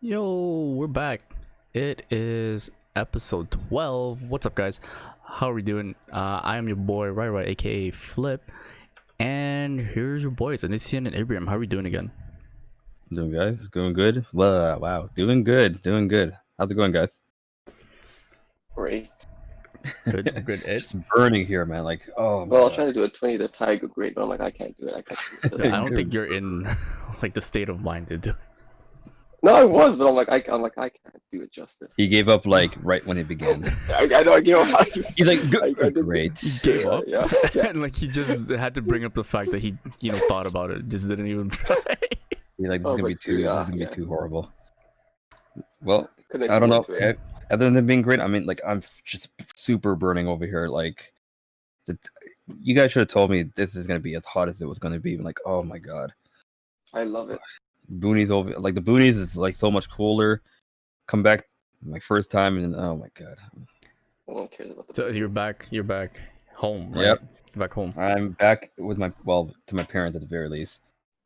Yo, we're back. It is episode 12. What's up, guys? How are we doing? I am your boy, Right, aka Flip. And here's your boys, Anisian and Abraham. How are we doing again? Doing, guys? Going good? Well, wow. Doing good. How's it going, guys? Great. Good, good. Just burning here, man. Like, oh my Well, I was God. trying to do a 20 to tie good grade, but I'm like, I can't do it. I don't think you're in like the state of mind to do. No, I was, but I can't do it justice. He gave up like right when it began. I know I gave up. He's like, I good, did- great. He gave up, Yeah. and like he just had to bring up the fact that he, thought about it, just didn't even try. He's like, this I is was gonna be like, too, yeah, this is gonna yeah. be too horrible. Well, Couldn't I don't know. do it. Other than being great, I mean, like, I'm just super burning over here. Like, you guys should have told me this is gonna be as hot as it was gonna be. I'm like, oh my God. I love it. Boonies over, like the Boonies is like so much cooler. Come back my first time, and oh my God. No one cares about the. So you're back home, right? Yep. You're back home. I'm back with my to my parents at the very least.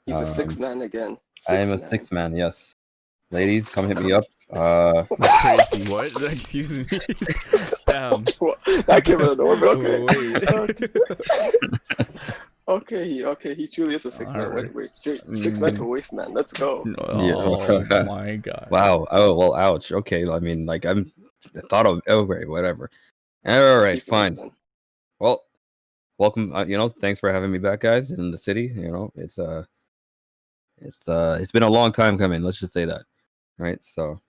He's a six man again. I am a man. 6-man, yes. Ladies, come hit me up. That's crazy. What? Excuse me. Damn. That came out of nowhere, but Wait. okay. He truly is a 6 man. Alright. Wait, 6 man to waste man. Let's go. Oh my God. Wow. Oh well. Ouch. Okay. I mean, like I thought of. Oh, right. Whatever. All right. Keep it Fine. moving. Well, welcome. Thanks for having me back, guys, in the city. It's been a long time coming. Let's just say that. Right. So.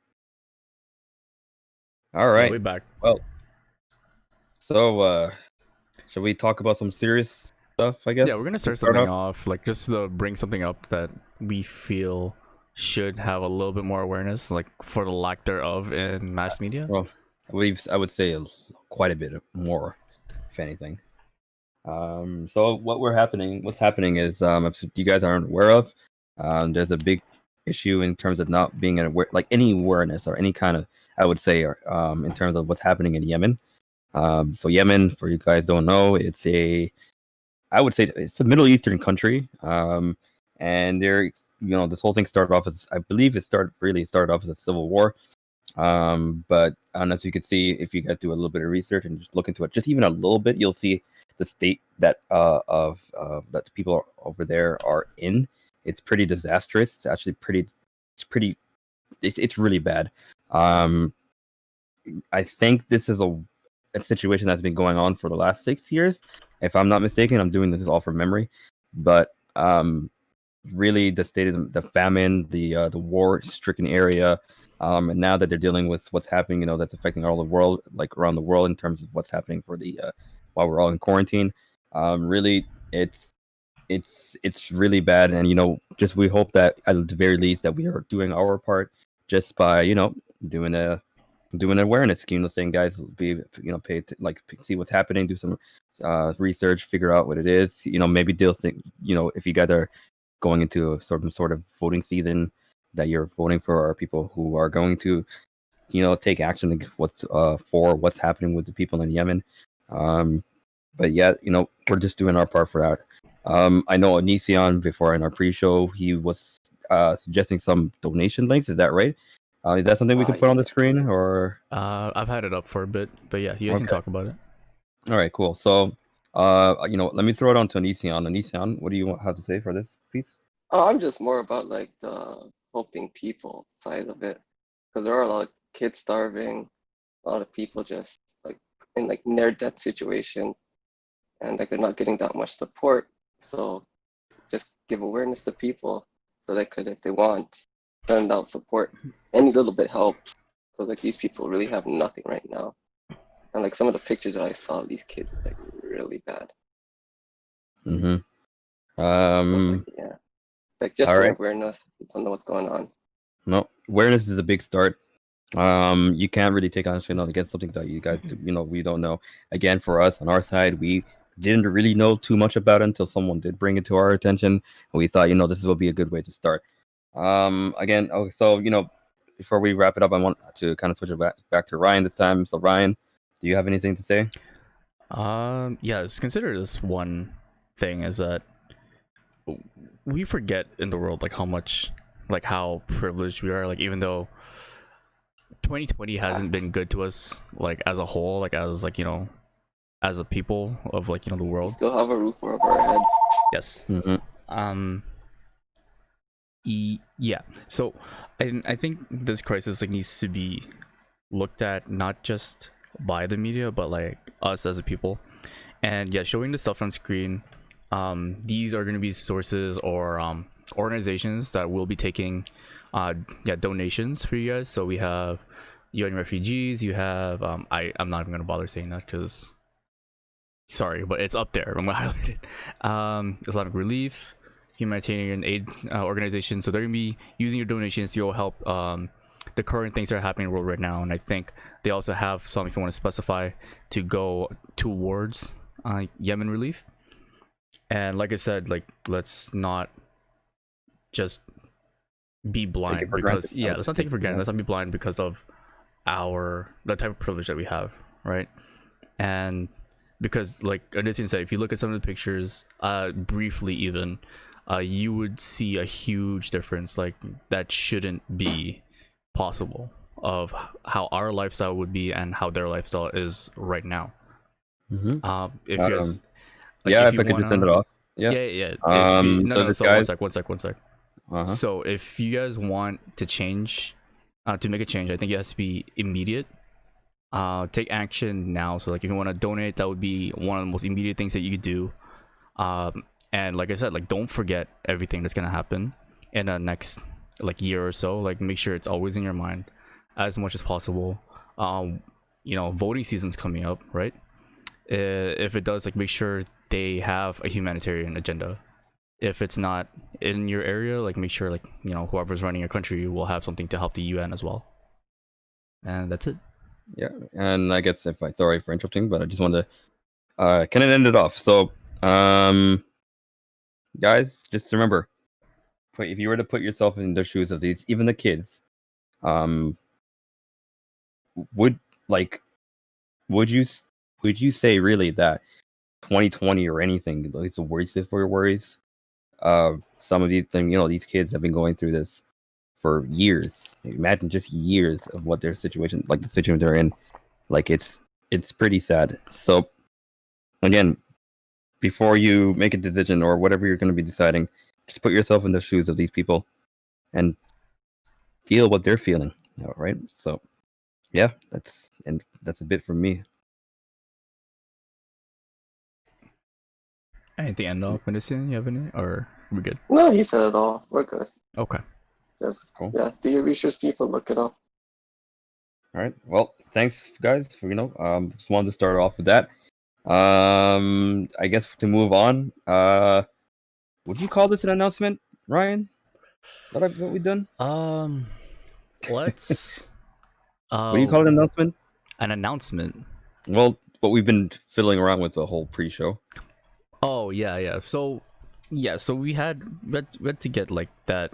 All right. Way back. Well. So, shall we talk about some serious stuff? I guess. Yeah, we're gonna start something off, like just to bring something up that we feel should have a little bit more awareness, like for the lack thereof in mass media. Well, I would say quite a bit more, if anything. So what's happening is, if you guys aren't aware of, there's a big issue in terms of not being aware, like any awareness or any kind of, I would say, in terms of what's happening in Yemen. So Yemen, for you guys don't know, I would say it's a Middle Eastern country. And this whole thing started off as, I believe it started off as a civil war. But as you can see, if you guys do a little bit of research and just look into it, just even a little bit, you'll see the state that that the people over there are in. It's pretty disastrous. It's actually it's really bad. I think this is a situation that's been going on for the last 6 years, if I'm not mistaken. I'm doing this all from memory, but really the state of the famine, the war-stricken area, and now that they're dealing with what's happening, that's affecting all the world, like around the world, in terms of what's happening for the while we're all in quarantine. Really, it's really bad, and just we hope that at the very least that we are doing our part, just by doing an awareness scheme, saying, guys, see what's happening, do some research, figure out what it is, maybe if you guys are going into some sort of voting season, that you're voting for our people who are going to take action for what's happening with the people in Yemen. But yeah, we're just doing our part for that. I know Onision, before in our pre-show, he was suggesting some donation links. Is that right? Is that something we can put on the screen, or? I've had it up for a bit, but yeah, you guys can talk about it. All right, cool. So, let me throw it on to Onision. Onision, what do you have to say for this piece? I'm just more about like the helping people side of it, because there are a lot of kids starving, a lot of people just like in like near death situations, and like they're not getting that much support. So just give awareness to people so they could, if they want, send out support. Any little bit helps. So like these people really have nothing right now, and like some of the pictures that I saw of these kids is like really bad. Mm-hmm. So it's like, yeah, it's like just all right. awareness. People know what's going on. No, awareness is a big start. You can't really take action against something that you guys we don't know. Again, for us on our side, we didn't really know too much about it until someone did bring it to our attention, and we thought this will be a good way to start. Again, okay, so before we wrap it up, I want to kind of switch it back to Ryan this time. So Ryan, do you have anything to say? Yeah, it's considered this one thing is that we forget in the world like how much like how privileged we are. Like even though 2020 hasn't been good to us, like as a whole, like as like as a people of like the We world. still have a roof over our heads. Yes. Mhm. Yeah. So I think this crisis like needs to be looked at not just by the media but like us as a people. And yeah, showing the stuff on screen, these are going to be sources or organizations that will be taking donations for you guys. So we have UN refugees, you have I'm not even going to bother saying that because sorry, but it's up there. I'm gonna highlight it. Islamic Relief, humanitarian aid organization. So they're gonna be using your donations to go help the current things that are happening in the world right now. And I think they also have some, if you want to specify, to go towards Yemen relief. And like I said, like let's not just be blind for because granted. let's not take it for granted. Let's not be blind because of the type of privilege that we have, right? And because like Odyssean said, if you look at some of the pictures briefly even, you would see a huge difference. Like that shouldn't be possible of how our lifestyle would be and how their lifestyle is right now. If you guys like, yeah, if if you I could just wanna, send it off. yeah, Yeah. if you, no, So no, this so guy's. one sec. Uh-huh. So if you guys want to change, to make a change, I think it has to be immediate. Take action now. So like if you want to donate, that would be one of the most immediate things that you could do. And like I said, like don't forget everything that's gonna happen in the next like year or so. Like make sure it's always in your mind as much as possible. Voting season's coming up, right? If it does, like make sure they have a humanitarian agenda. If it's not in your area, like make sure like whoever's running your country will have something to help the UN as well. And that's it. Yeah, and I guess sorry for interrupting, but I just wanted to kind of end it off. So, guys, just remember, if you were to put yourself in the shoes of these, even the kids, would you say really that 2020 or anything, at least the worries for your worries? Some of these things, these kids have been going through this for years. Imagine just years of what their situation, like the situation they're in. Like it's pretty sad. So again, before you make a decision or whatever you're going to be deciding, just put yourself in the shoes of these people and feel what they're feeling. All right. So yeah, that's a bit from me. Anything end off, Medicine? You have any, or are we good? No, he said it all. We're good. Okay. Just Cool. yeah, do your research, people. Look it up. All right. Well, thanks guys for just wanted to start off with that. I guess to move on, would you call this an announcement, Ryan? What we done? Let's What do you call it, an announcement? an announcement. Well, what we've been fiddling around with the whole pre-show. Oh yeah. So we had to get like that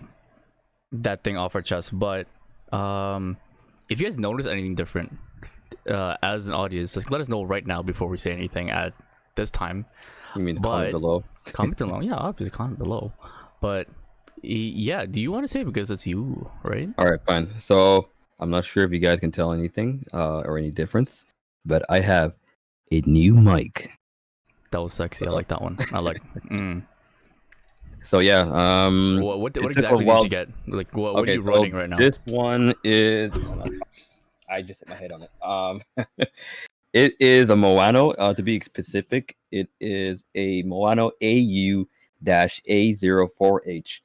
thing off our chest. But if you guys notice anything different as an audience, like, let us know right now before we say anything at this time. You mean comment below? Comment below. Yeah, obviously comment below. But yeah, do you want to say it because it's you, right? All right, fine. So I'm not sure if you guys can tell anything or any difference, but I have a new mic. That was sexy. I like that one. I like. So yeah, what exactly did you get? Like what are you running right now? This one is. I just hit my head on it. It is a Moano. To be specific, it is a Moano AU-A04H.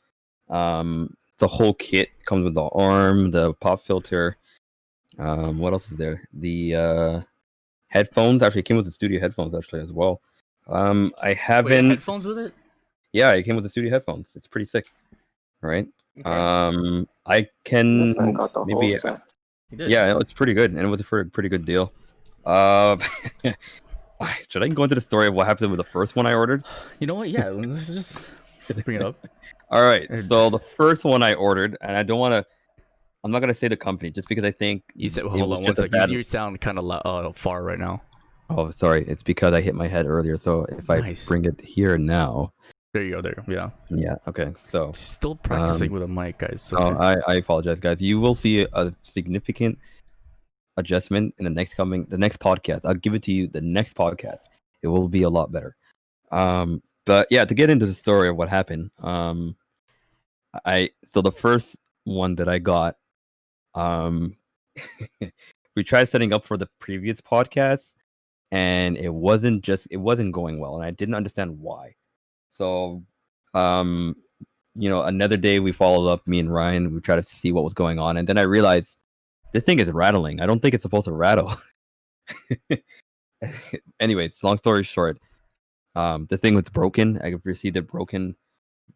The whole kit comes with the arm, the pop filter. What else is there? The headphones actually came with the studio headphones actually as well. I haven't. Wait, headphones with it? Yeah, it came with the studio headphones. It's pretty sick, right? Okay. I can My friend got the maybe. whole set. Yeah, it's pretty good, and it was for a pretty good deal. Should I go into the story of what happened with the first one I ordered? You know what? Yeah, let's just bring it up. All right, so the first one I ordered, and I'm not gonna say the company just because I think You said, hold on one second. You sound kind of far right now. Oh, sorry. It's because I hit my head earlier. So if I bring it here now, There you go. There. Yeah. Yeah. Okay. So, Still practicing with a mic, guys. So oh, I apologize, guys. You will see a significant adjustment in the next podcast. I'll give it to you. The next podcast, it will be a lot better. But yeah, to get into the story of what happened, so the first one that I got, we tried setting up for the previous podcast, and it wasn't going well, and I didn't understand why. So, another day we followed up, me and Ryan, we tried to see what was going on, and then I realized this thing is rattling. I don't think it's supposed to rattle. Anyways, long story short, the thing was broken. I received it broken,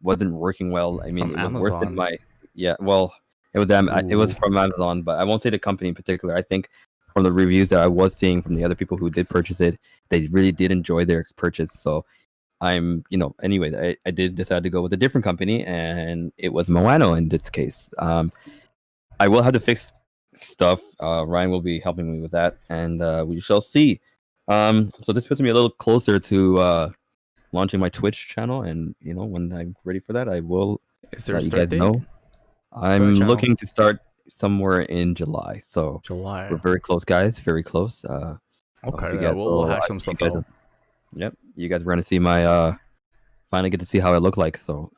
wasn't working well. I mean, From it was worse than Amazon. well, it was Ooh. from Amazon, but I won't say the company in particular. I think from the reviews that I was seeing from the other people who did purchase it, they really did enjoy their purchase. So anyway, I did decide to go with a different company, and it was Moano in this case. I will have to fix stuff. Ryan will be helping me with that, and we shall see. So this puts me a little closer to launching my Twitch channel, and when I'm ready for that, I will Is there a let you start guys date? know. I'm looking to start somewhere in July, so July. we're very close, guys. Very close. Okay. you Yeah, guys we'll will- hash I some see you stuff guys- out. Yep, you guys were gonna see my finally get to see how I look like. So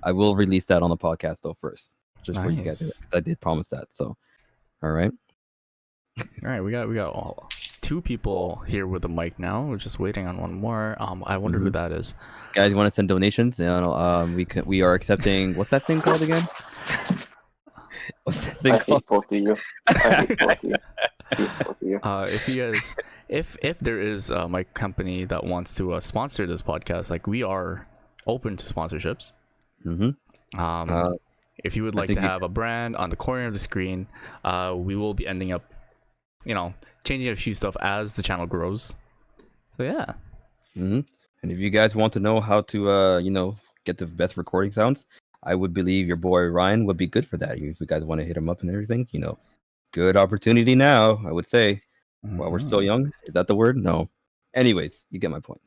I will release that on the podcast though first, just for you guys, Nice. because I did promise that. So, all right. All right, we got two people here with the mic now. We're just waiting on one more. I wonder who that is. Guys, you want to send donations? We are accepting. What's that thing called again? What's that thing I called? hate both of you. I hate both of you. I hate both of you. If you guys, if there is my company that wants to sponsor this podcast, like we are open to sponsorships. Mm-hmm. If you would I like think to you- have a brand on the corner of the screen, we will be ending up, changing a few stuff as the channel grows. So yeah. Mm-hmm. And if you guys want to know how to get the best recording sounds, I would believe your boy Ryan would be good for that. If you guys want to hit him up and everything, good opportunity now, I would say. While we're still young, is that the word? No. Anyways, you get my point.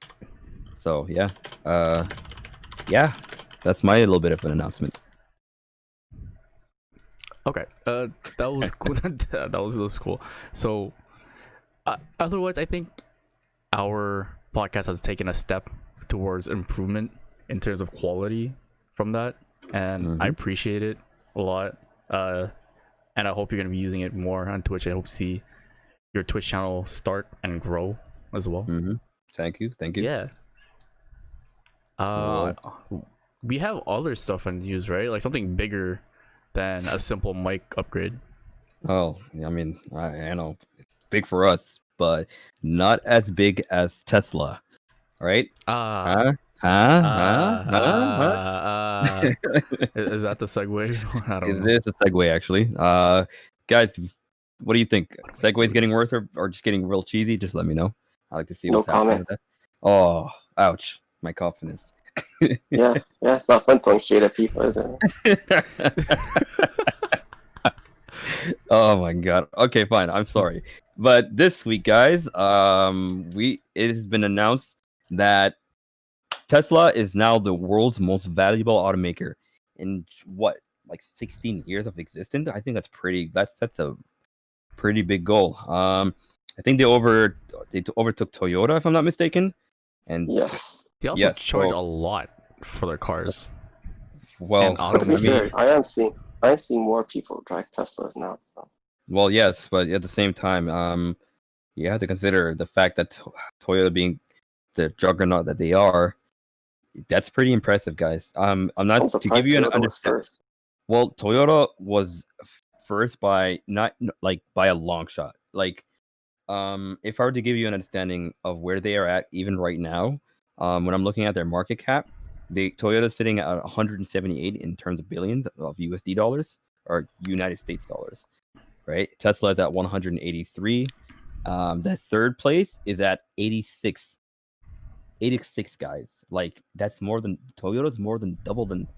So yeah, that's my little bit of an announcement. Okay. That was cool. that was cool. So, otherwise, I think our podcast has taken a step towards improvement in terms of quality from that, and I appreciate it a lot. And I hope you're gonna be using it more on Twitch. I hope to see your Twitch channel start and grow as well. Mm-hmm. Thank you. Yeah. We have other stuff in use, right? Like something bigger than a simple mic upgrade. Oh, I mean, I know it's big for us, but not as big as Tesla, right? Is that the segue? I don't know. It is a segue, actually. Guys, what do you think? Segway's getting worse or just getting real cheesy? Just let me know. I like to see No what's happening comment. with that. Oh, ouch! My confidence. Yeah, it's not fun throwing shade at people, is it? Oh my god. Okay, fine. I'm sorry. But this week, guys, it has been announced that Tesla is now the world's most valuable automaker in what, like 16 years of existence? I think that's a pretty big goal. I think they overtook Toyota, if I'm not mistaken. And Yes. They also charge a lot for their cars. well, And But to be I mean, fair, I am seeing more people drive Teslas now. So well, yes, but at the same time, you have to consider the fact that Toyota being the juggernaut that they are, that's pretty impressive, guys. I'm not I'm to give surprised you an Toyota was understanding. first. Well, Toyota was first by not like by a long shot. Like, if I were to give you an understanding of where they are at even right now, when I'm looking at their market cap, Toyota's sitting at 178 in terms of billions of USD dollars or United States dollars, right? Tesla is at 183. The third place is at 86. 86, guys. Like, that's Toyota's more than double than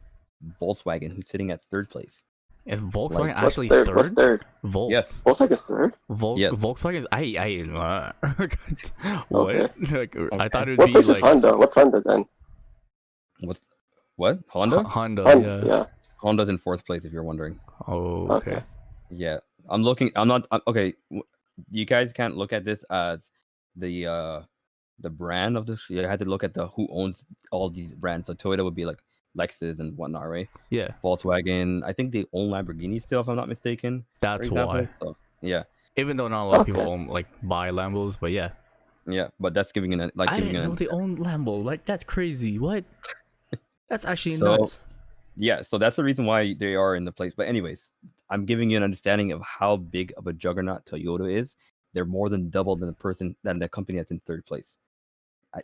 Volkswagen, who's sitting at third place. Is Volkswagen Like, actually What's third? Yes. Volkswagen's third? Yes. Volkswagen is what? Okay. Like, I thought it would What be place is like Honda? What's Honda then? What? Honda? Honda, And, yeah. yeah. Honda's in 4th place if you're wondering. Oh, Okay. okay. Yeah, I'm looking. I'm not. Okay, you guys can't look at this as the brand of this. You had to look at the who owns all these brands. So Toyota would be like Lexus and whatnot, right? Yeah, Volkswagen. I think they own Lamborghini still, if I'm not mistaken. For that's example. why. So yeah, Even though not a lot of people Okay. own like buy Lambos, but yeah. yeah. But that's giving it like I giving didn't it. know they own Lambo. Like that's crazy. What? That's actually So nuts. yeah, so that's the reason why they are in the place. But anyways, I'm giving you an understanding of how big of a juggernaut Toyota is. They're more than double than the company that's in 3rd place.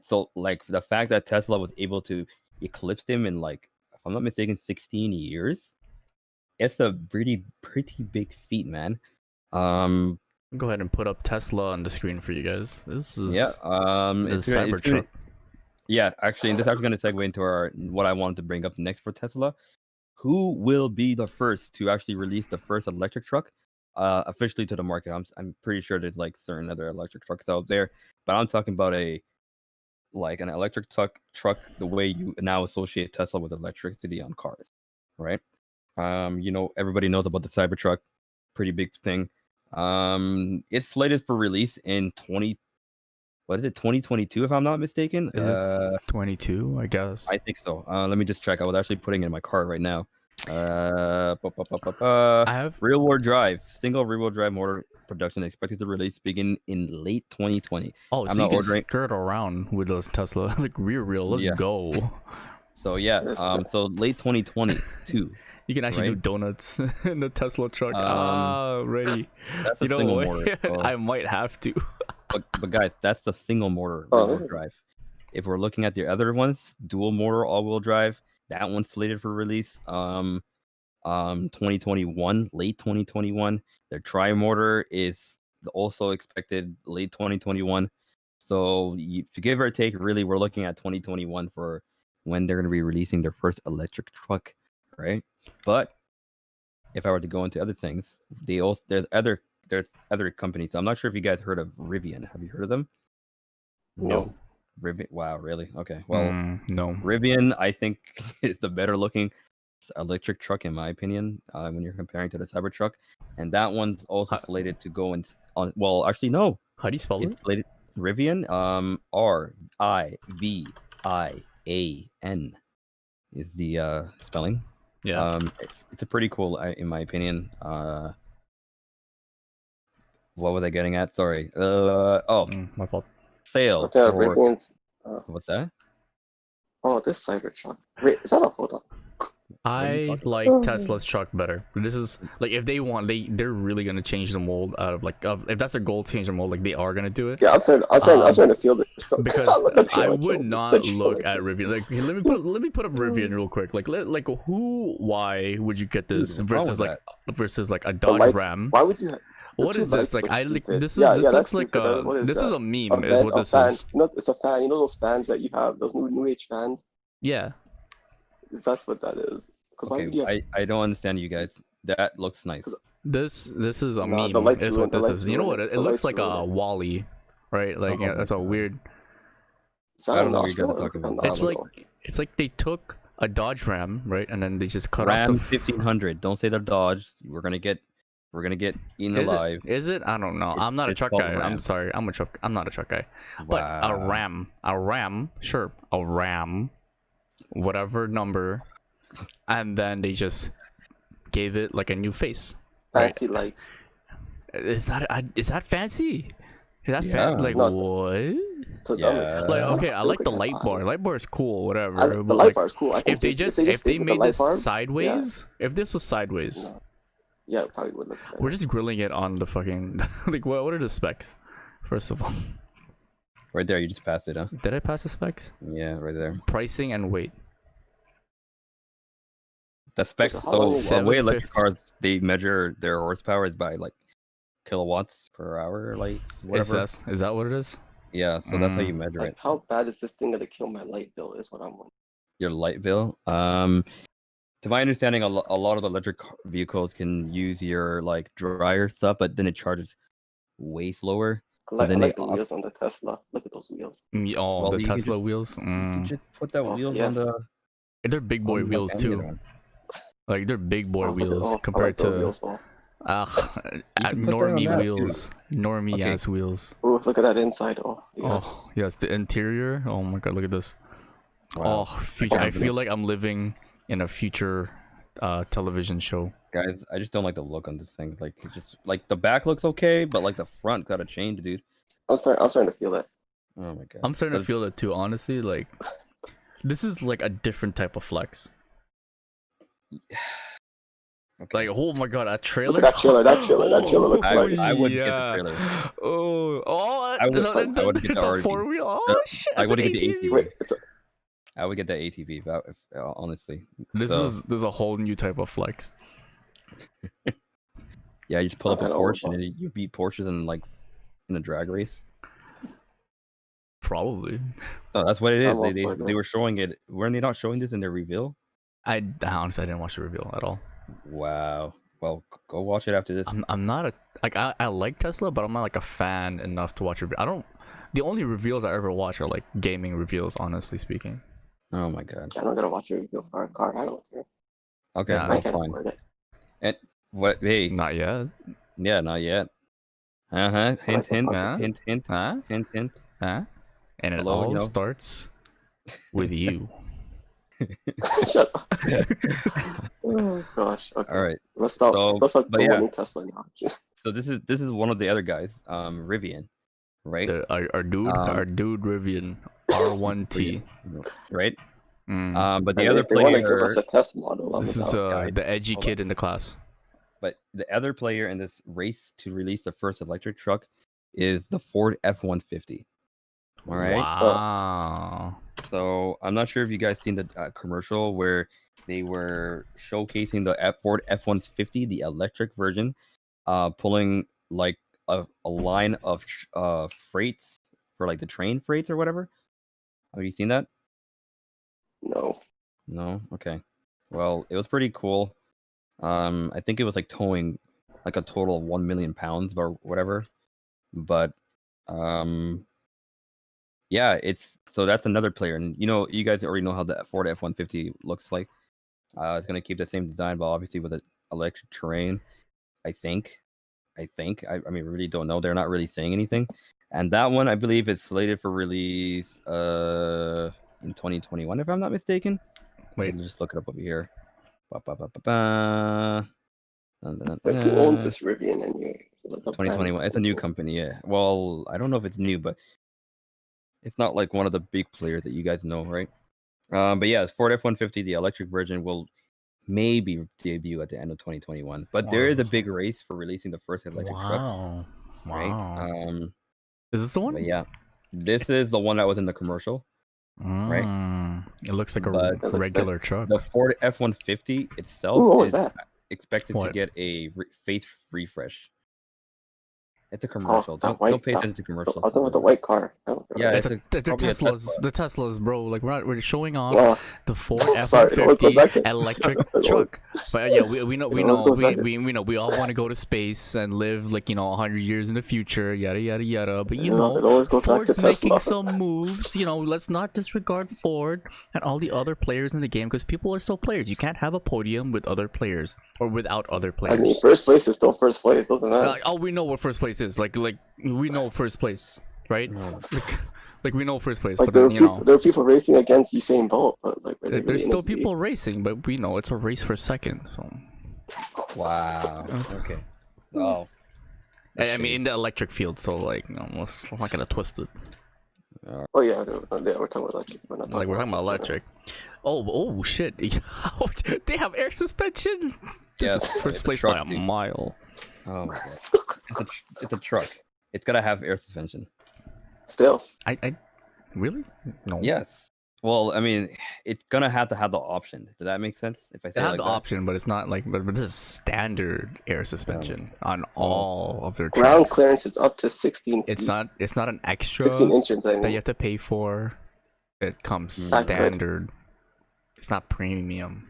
So like the fact that Tesla was able to eclipse them in like, if I'm not mistaken, 16 years, it's a pretty big feat, man. Go ahead and put up Tesla on the screen for you guys. This is Yeah. the Cybertruck. Yeah, actually, and this is actually going to segue into what I wanted to bring up next for Tesla. Who will be the first to actually release the first electric truck officially to the market? I'm pretty sure there's like certain other electric trucks out there, but I'm talking about an electric truck the way you now associate Tesla with electricity on cars, right? Everybody knows about the Cybertruck, pretty big thing. It's slated for release in 2022 if I'm not mistaken. Is it 22? I guess. I think so. Let me just check. I was actually putting it in my car right now. I have. Rear-wheel drive, single rear-wheel drive motor production expected to release begin in late 2020. Oh, I'm so you not can ordering. skirt around with those Tesla like rear wheel. Let's Yeah. go. So yeah, Yes, so late 2022. You can actually do Right? donuts in the Tesla truck. Ready. That's a You know single what? motor. So, I might have to. but guys, that's the single motor Oh, rear-wheel drive. If we're looking at the other ones, dual motor all-wheel drive, that one's slated for release. 2021, late 2021. Their tri-motor is also expected late 2021. So to give or take, really, we're looking at 2021 for when they're going to be releasing their first electric truck, right? But if I were to go into other things, there's other companies. I'm not sure if you guys heard of Rivian. Have you heard of them? no. Rivian. Wow, really? Okay. Well, No. Rivian, I think, is the better looking electric truck in my opinion. When you're comparing to the Cybertruck, and that one's also Hi- slated to go in on. Well, actually, no, How do you spell it? it's slated Rivian. Rivian is the spelling. Yeah. It's a pretty cool, in my opinion. What was I getting at? Sorry. My fault. Sale Okay, for Rivian's. what's that? Oh, this Cybertruck. Wait, is that a hold on? I talking like about? Tesla's truck better. This is like if they want, they're really gonna change the mold out of if that's their goal, to change the mold. Like they are gonna do it. Yeah, I'm trying to feel this. Because Look at I Trailer would Kills. not The look Trailer at Rivian. Like let me put up Rivian real quick. Like why would you get this Dude, what's wrong versus like a The Dodge lights- Ram? Why would you have? What two is this? lights Like look I like stupid. this Yeah, this yeah, looks that's like stupid. What is this is that? a meme is what this fan. is. You know, it's a fan. You know those fans that you have, those new age fans. Yeah. That's what that is. Why would you have? Okay, I don't understand you guys. That looks nice. This is a Nah, the meme. lights Is ruin- what the this lights is. You know ruin what? it. It The looks lights like a ruin it. Wally, right? Like Oh my that's a God. weird. Is that I a don't know what you guys are nostril? talking about. I It's don't like know. it's like they took a Dodge Ram, right, and then they just cut Ram off the 1500. Don't say the Dodge. We're gonna get eaten alive. Is it? I don't know. I'm not a It's truck called guy. Ram. I'm sorry. I'm not a truck guy. But a Ram, sure, a Ram, whatever number, and then they just gave it like a new face. Right? Fancy lights. Is that fancy? Is that Yeah. like No. what? To them, it's- Yeah. Like okay, I Look like at the that light eye. bar. Light bar is cool, whatever. The but, light like, bar is cool. I think if they stayed made with the light this bar, sideways, if this was sideways, yeah, it probably would look better. we're just grilling it on the fucking like what are the specs? First of all, Right there, you just passed it, huh? did I pass the specs? Yeah, right there. Pricing and weight. The specs. So how long So is the way electric 750. cars they measure their horsepower is by like kilowatts per hour, like whatever. SS, is that what it is? Yeah, so that's how you measure Like, it. how bad is this thing gonna kill my light bill? Is what I'm wondering. Your light bill. To my understanding, a lot of electric vehicles can use your like dryer stuff, but then it charges way slower. I then like they the wheels on the Tesla. Look at those wheels. Oh, Well, the you can Tesla just- wheels. You just put that Oh, wheels yes. They're big boy wheels too. Like they're big boy wheels compared to normie wheels, normie ass wheels. Oh, look at that inside. Oh, yes. Oh yes, the interior. Oh my god, look at this. Wow. Oh, future! I feel like I'm living in a future television show. Guys, I just don't like the look on this thing. Like, it just like the back looks okay, but like the front gotta change, dude. I'm starting to feel it. Oh my god. I'm starting to feel it too. Honestly, like this is like a different type of flex. Okay. Like, oh my god, a trailer. Look at that trailer. That trailer looks like. I would get the trailer. I would get the a 4-wheel. Oh shit! I would get the ATV. Wait, I would get the ATV, honestly. This is a whole new type of flex. Yeah, you just pull up a Porsche and you beat Porsches in a drag race. Probably. Oh, that's what it is. They were showing it. Weren't they not showing this in their reveal? I honestly didn't watch the reveal at all. Wow. Well, go watch it after this. I'm not a I like Tesla, but I'm not like a fan enough to watch I don't. The only reveals I ever watch are like gaming reveals, honestly speaking. Oh my god. I'm not gonna watch a review for a car. I don't care. Okay, Yeah, I can't fine. afford it. And what? Hey, Not yet. yeah, not yet. Hint, hint, Huh? hint, hint, Huh? hint, hint. Huh? And it Hello, all starts with you. Shut up. Oh gosh. Okay. All right. Let's stop. Let's stop but yeah. winning Tesla now. So this is one of the other guys, Rivian, right? Our dude Rivian R1T. Right. Mm. But the other player. Want to give us a test model. This is the edgy kid in the class. But the other player in this race to release the first electric truck is the Ford F-150. All right. Wow. So I'm not sure if you guys seen the commercial where they were showcasing the Ford F-150, the electric version, pulling like a line of freights for like the train freights or whatever. Have you seen that? No. No. Okay. Well, it was pretty cool. I think it was like towing like a total of 1 million pounds or whatever. But yeah, so that's another player, and you guys already know how the Ford F-150 looks like. It's gonna keep the same design, but obviously with an electric terrain. I think. I mean, we really don't know. They're not really saying anything, and that one I believe is slated for release in 2021, if I'm not mistaken. Wait, just look it up over here. Ba-ba-ba-ba-ba. Wait, who owns this Rivian and you? 2021. It's a new company, yeah. Well, I don't know if it's new, but it's not like one of the big players that you guys know, right? But yeah, Ford F-150, the electric version, will maybe debut at the end of 2021. But there is a big race for releasing the first electric truck. Right? Wow. Is this the one? But yeah, this is the one that was in the commercial. Right? It looks like a regular truck. The Ford F-150 itself is expected to get a face refresh. It's a commercial. Don't pay attention to commercials. I thought with the white car. Yeah, they're Teslas. The Teslas, bro. Like we're showing off the Ford F-150 electric truck. But yeah, we know we all want to go to space and live like 100 years in the future, yada yada yada. But Ford's making some moves. Let's not disregard Ford and all the other players in the game because people are still players. You can't have a podium with other players or without other players. I mean, first place is still first place, doesn't matter. We know what first place is. Like we know first place, right? Like we know first place, but then there are people racing against Usain Bolt, but like there's still people racing, but we know it's a race for second. So wow. Okay. Oh. I mean, in the electric field, so like let's not gonna twist it. Oh yeah, we're talking about electric. We're talking about electric. Oh shit! They have air suspension. This is first place by a mile. Oh my god. It's a truck. It's gotta have air suspension. Still. I really? No. Yes. Well, I mean, it's gonna have to have the option. Does that make sense? If I say they have the option, but it's not like. But this is standard air suspension on all of their trucks. Ground clearance is up to 16 feet. It's not an extra 16 inches, that you have to pay for. It comes standard. It's not premium.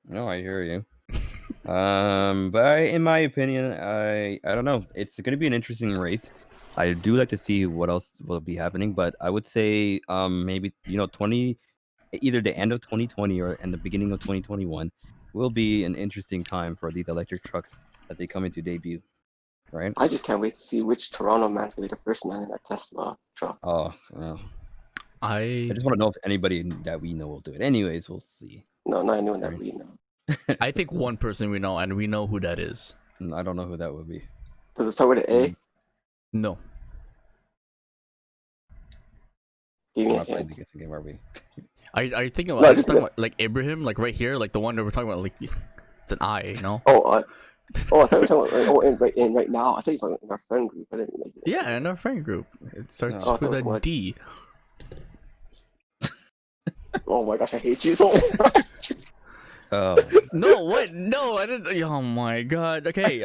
No, I hear you. But in my opinion, I don't know. It's going to be an interesting race. I do like to see what else will be happening, but I would say maybe 20 either the end of 2020 or in the beginning of 2021 will be an interesting time for these electric trucks that they come into debut, right? I just can't wait to see which Toronto man's gonna be the first man in that Tesla truck. Oh, I I just want to know if anybody that we know will do it. Anyways, we'll see. No, not anyone that Right. we know. I think one person we know, and we know who that is. I don't know who that would be. Does it start with an A? No. Give We're me a not playing the hint. guessing game, are we? Are you thinking about? No, Are you just talking about like Abraham, like right here, like the one that we're talking about? Like it's an I, you know? Oh, I thought you were talking about right now. I thought you were talking about in our friend group. I didn't like it. Yeah, in our friend group, it starts Oh, with a what? D. Oh my gosh, I hate you so much. Oh, No, what? No, I didn't. Oh my god. Okay.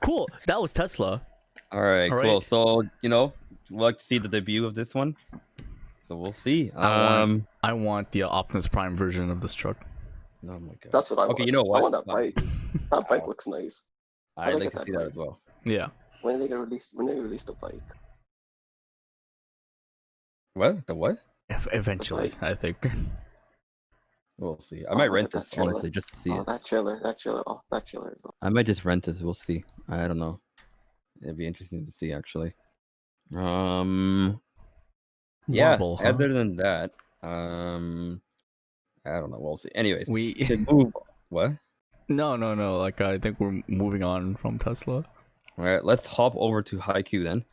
Cool. That was Tesla. all right, All cool. right. So we'd like to see the debut of this one. So we'll see. I want the Optimus Prime version of this truck. Oh my god. That's what I want. Okay, you know what? I want that Fine. bike. That bike looks nice. I'd look like at to that see that bike. as well. Yeah. When are they gonna release? When they release the bike? What? The what? Eventually, I think. We'll see. I might look rent at that this trailer. honestly just to see Oh, it. that trailer. Oh, that trailer is. I might just rent this. We'll see. I don't know. It'd be interesting to see actually. Yeah. Marble, huh? Other than that, I don't know. We'll see. Anyways, We to move. What? no. Like I think we're moving on from Tesla. All right. Let's hop over to Haikyuu then.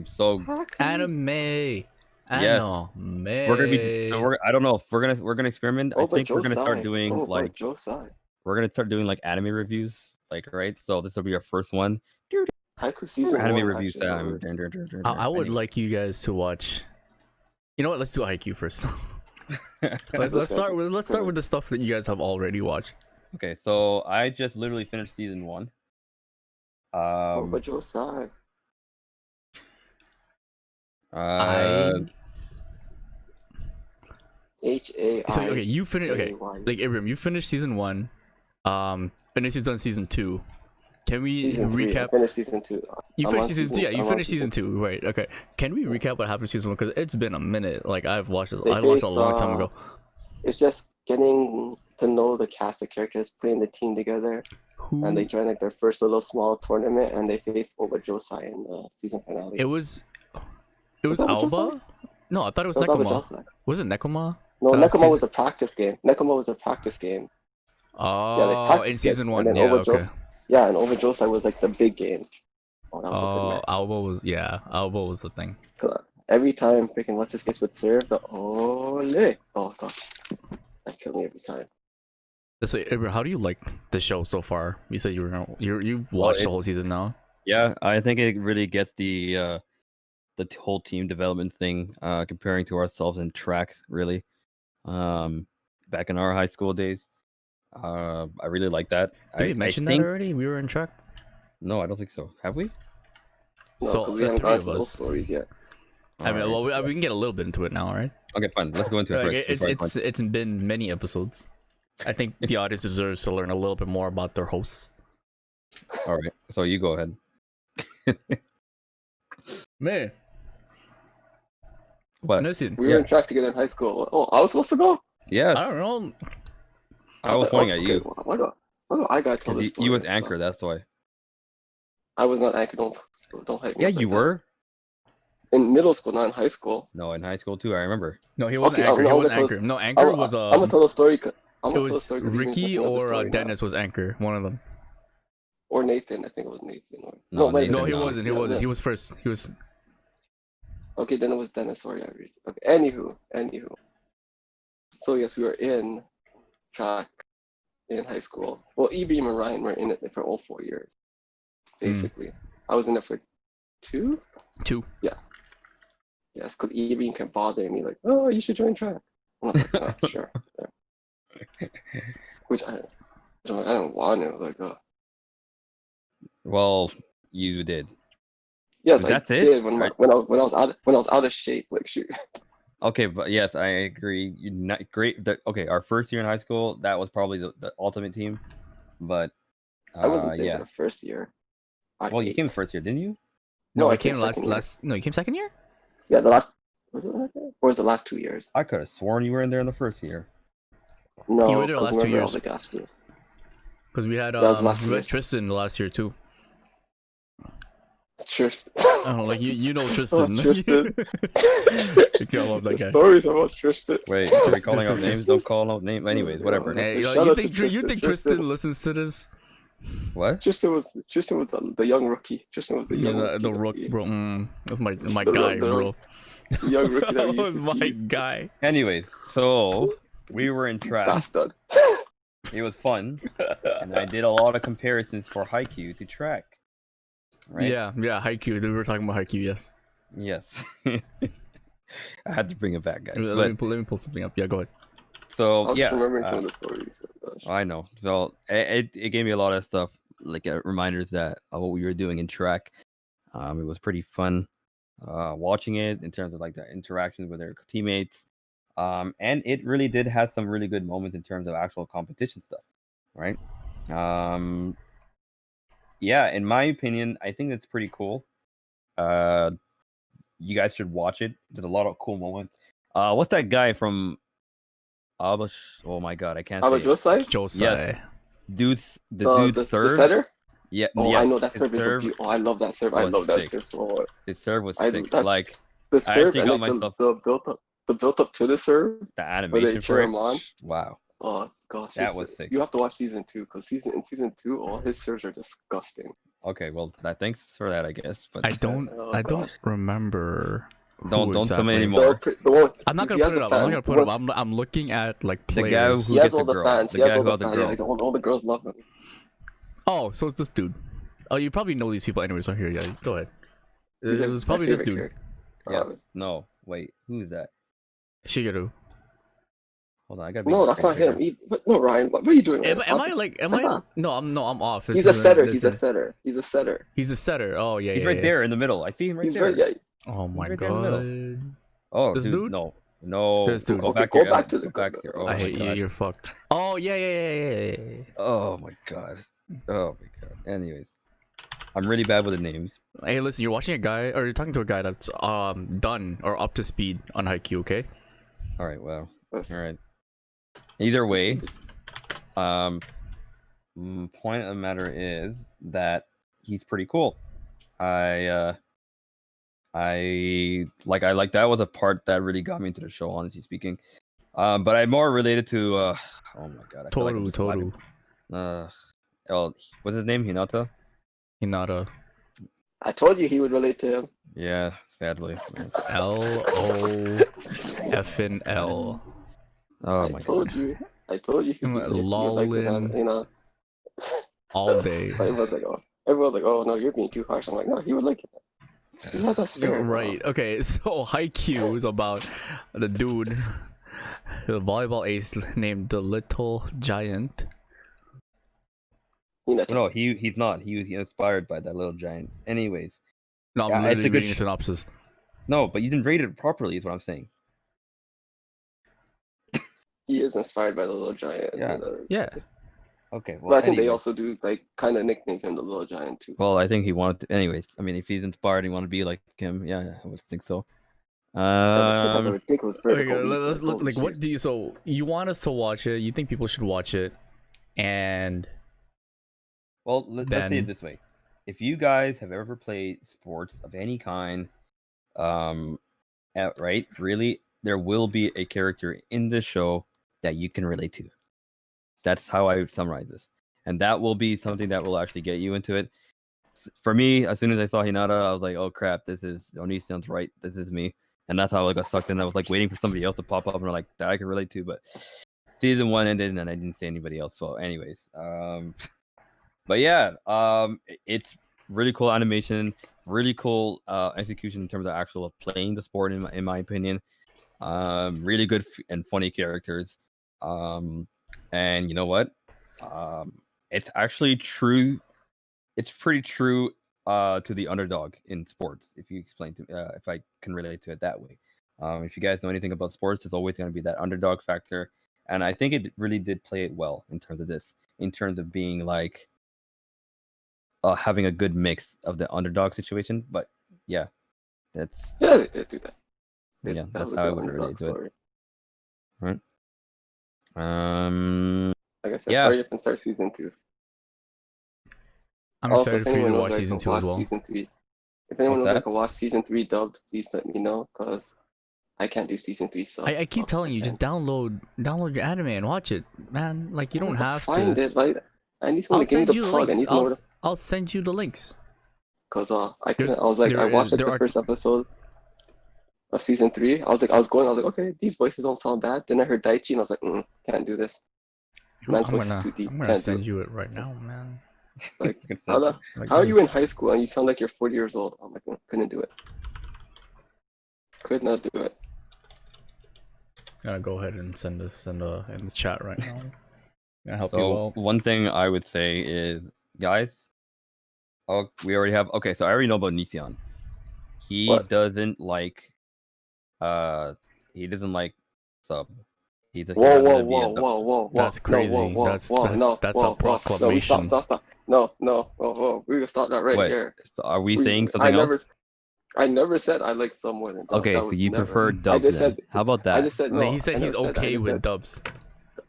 So Anime. Yes. Anime. we're gonna be. So I don't know if we're gonna experiment. Oh, I but think we're gonna start Josai. doing Oh, like but Josai. we're gonna start doing like anime reviews. Like right. So this will be our first one. Haiku season Anime 1 reviews actually is time. over. I would Anyway. like you guys to watch. You know what? Let's do IQ first. Let's let's start go. with the stuff that you guys have already watched. Okay, so I just literally finished season 1. Oh, but Josai. I H-A-I. so okay, you finished okay. K-Y. Like Abraham, you finished season 1. And this is done season 2. Can we Season 3. I recap? finished season 2. You I'm finished on season 2. Yeah, you I'm on finished season 2. Right. Okay. Can we recap what happened in season 1? Because it's been a minute. Like I watched it a long time ago. It's just getting to know the cast of characters, putting the team together, and they Who? join like their first little small tournament, and they face Oba Josai in the season finale. It was Was that what Alba. No, I thought it was It was Oba Nekoma. Josai. Was it Nekoma? No, Uh, Nekoma season- was a practice game. Nekoma was a practice game. Oh, practiced in it, season and 1. then Yeah. Oba Okay. Yeah, and Oba Josai was like the big game. Oh, that was a good Oh, match. Alba was the thing. Every time freaking what's his face would serve the ole. Oh god, that killed me every time. So, Abraham, how do you like the show so far? You said you Well, watched the whole season now. Yeah, I think it really gets the whole team development thing, comparing to ourselves in tracks, really. Back in our high school days. I really like that. Did we I mention that think already? We were in track. no, I don't think so. Have we? No, So, because we the haven't three gone of to those us. stories yet. I mean, Alright. well, we can get a little bit into it now, right? Okay, fine. Let's go into it Like, first. it's been many episodes. I think the audience deserves to learn a little bit more about their hosts. All right. So you go ahead. Man, What? listen, We were in track together in high school. Oh, I was supposed to go? Yes. I don't know. I was pointing at you. Why do I gotta tell this Because story? you was anchor, that's why. I was not anchor. Don't hype me Yeah, up you like that. were. In middle school, not in high school. No, in high school too, I remember. No, he wasn't Okay, anchor. I'm He gonna wasn't tell anchor. this- No, anchor I'm was gonna tell the story. I'm it gonna tell the was story 'cause Ethan's Ricky thinking of the or story now. Dennis was anchor. One of them. Or Nathan. I think it was Nathan. Or... No, it might have No, been he no. wasn't. He Yeah, wasn't. no. He was first. He was. Okay, then it was Dennis. Sorry, I read. Okay, anywho. So yes, we were in track in high school. Well, Ibrahim and Ryan were in it for all 4 years. Basically, I was in it for 2. 2. Yes, because Ibrahim kept bothering me like, oh, you should join track. I'm like, oh, sure. Yeah. Which I don't want to. Like, Well, you did. yes, That's I it? did when Right. when I was out of shape. Like, shoot. Okay, but yes, I agree. You not great. Okay, our first year in high school, that was probably the ultimate team. But I wasn't there yeah. the first year. I Well, you ate. came first year, didn't you? No, I he came came second year. last. No, he came second year. Yeah, the Was it like that? Or was it the last 2 years? I could have sworn you were in there in the first year. No, You were there because last 2 remember I years. was like asking. Because we had was the last we 2 had years. Tristan last year too. Tristan. I don't know, like you know Tristan. Tristan. Okay, I love that The guy. stories about Tristan. Wait, are we calling out Tristan. names? Don't call out names. Anyways, whatever. Yeah. Hey, Shout you out to think Tristan. Tristan listens to this? What? Tristan was the young rookie. Tristan was the Yeah, young rookie. the rook, that bro. That's my The- guy, the- bro. the young rookie that That we was used to my tease. guy. Anyways, so we were in track. Bastard. It was fun, and I did a lot of comparisons for Haikyuu to track. Right? Yeah, Haikyuu. We were talking about Haikyuu. Yes. Yes. I had to bring it back, guys. Let But, me pull something up. Yeah, go ahead. I so was yeah, remembering some of the stories. Oh, gosh. I know. Well, it gave me a lot of stuff, like reminders that of what we were doing in track. It was pretty fun watching it in terms of like the interactions with their teammates. And it really did have some really good moments in terms of actual competition stuff, right? Yeah, in my opinion, I think that's pretty cool. You guys should watch it. There's a lot of cool moments. What's that guy from Abash? Oh my god, I can't say it. Josai? Josai. Yes. Dude's The serve. setter? Yeah, Oh, yes, I know that his serve is serve. Oh, I love that serve. I was love that sick. serve so much. His serve was I- sick. that's- Like The I serve actually and got like myself the built up to the serve. the where they animation cheer for it. him on. Wow. Oh gosh, That his- was sick. You have to watch season 2 because in season 2, all his serves are disgusting. Okay, well, thanks for that, I guess. But I don't gosh. remember. Don't tell me exactly. anymore. The one, I'm not he gonna has put it a up. I'm not fan. gonna put it up. I'm looking at like The guy players. who He has gets all the the girl. fans. The He has guy all who the has the fans. Yeah, girls. like, all the girls love him. Oh, so it's this dude. Oh, you probably know these people anyways. So here, yeah, go ahead. He's It like was my probably this favorite dude, character. Yes. No. Wait. Who is that? Shigeru. Hold on. I gotta. No, that's not him. No, Ryan, what are you doing? Am Ryan? I like? Am I? No, I'm off. This He's a isn't- setter. this He's a isn't- setter. He's a setter. He's a setter. Oh yeah, He's yeah, right yeah. there in the middle. I see him right He's there. right. Yeah. Oh my right there in the middle. god. Oh, This dude? No. This dude. Go Okay, back go here. back to the- Go back here. Oh I my hate you. god. You're fucked. Oh yeah. Oh my god. Oh my god. Anyways, I'm really bad with the names. Hey, listen. You're watching a guy, or you're talking to a guy that's done or up to speed on Haikyuu. Okay. All right. Well. That's- All right. Either way, point of the matter is that he's pretty cool. I like that was a part that really got me into the show, honestly speaking. But I more related to oh my god, I feel like I'm just Toru. lagging. What's his name? Hinata? Hinata. I told you he would relate to him. Yeah, sadly. man. LOFNL. Oh I my told god. you. I told you. He would like Lolin. you know. All day. Everyone's like, oh no, you're being too harsh. I'm like, no, he would like it. He has that spirit. bro. Right. Okay. So Haikyuu is about the dude, the volleyball ace named the Little Giant. You know, No, he's not. He was inspired by that little giant. Anyways, No, I'm Yeah, it's literally a good reading a synopsis. no, but you didn't rate it properly. Is what I'm saying. he is inspired by the little giant. Yeah. You know. Yeah. Okay. But Well, I think they anyways. also do like kind of nickname him the little giant too. Well, I think he wanted to. Anyways, I mean, if he's inspired, he want to be like him. Yeah, I would think so. That kid has a ridiculous Okay, vertical leap, let's look. holy Like, what shit. do you? So you want us to watch it? You think people should watch it? And Well, let's say Then- it this way: if you guys have ever played sports of any kind, right, really, there will be a character in the show that you can relate to. That's how I would summarize this, and that will be something that will actually get you into it. For me, as soon as I saw Hinata, I was like, "Oh crap, this is Onision's right. This is me," and that's how I got sucked in. I was like waiting for somebody else to pop up and like that I could relate to, but season 1 ended and I didn't see anybody else. So, anyways, but yeah, it's really cool animation, really cool execution in terms of actual playing the sport. In my opinion, really good and funny characters. And you know what? It's actually true. It's pretty true to the underdog in sports. If you explain to if I can relate to it that way. If you guys know anything about sports, there's always going to be that underdog factor, and I think it really did play it well in terms of this, in terms of being like having a good mix of the underdog situation. But yeah, that's Yeah, they did do that. Yeah, That that's was a how I good would relate underdog to it. story. Right. Like I said, Yeah. hurry up and start season 2. I'm Also, excited if for you anyone to knows watch where I season can 2 as watch well. season 3, if anyone What's knows I that? can watch season 3 dubbed, please let me know, because I can't do season 3 sub. I keep telling I you, just can't. download your anime and watch it, man. Like you How don't does I have find to. it? Like, I need someone I'll to give me send the you the plug. I links. need to know what. I'll send you the links. Cause I There's couldn't. I was like, I watched like there the are first episode of season 3. I was going. I was like, okay, these voices don't sound bad. Then I heard Daichi, and I was like, can't do this. Man's voice is too deep. I'm gonna Can't do send it. you it right now, man. Like, You can how send the it. Like how are you in this. high school and you sound like you're 40 years old? I'm like, couldn't do it. Could not do it. Gonna go ahead and send this in the chat right now. Gonna help you So out. one thing I would say is, guys, oh, we already have. Okay, so I already know about Nision. He What? doesn't like. He doesn't like sub. He'd Whoa, rather whoa, be whoa, a dub. whoa, whoa, whoa. That's No, whoa, crazy. whoa, whoa, no, That's a whoa, whoa. No, we proclamation. stop. No, whoa. We're gonna stop that right What? here. Are we We- saying I something never, else? I never said I like some more than dub. Okay, That so was you never. prefer I dub just then? said. How about I that? just said Like, no. he said I he's never said that. I okay just with said dubs.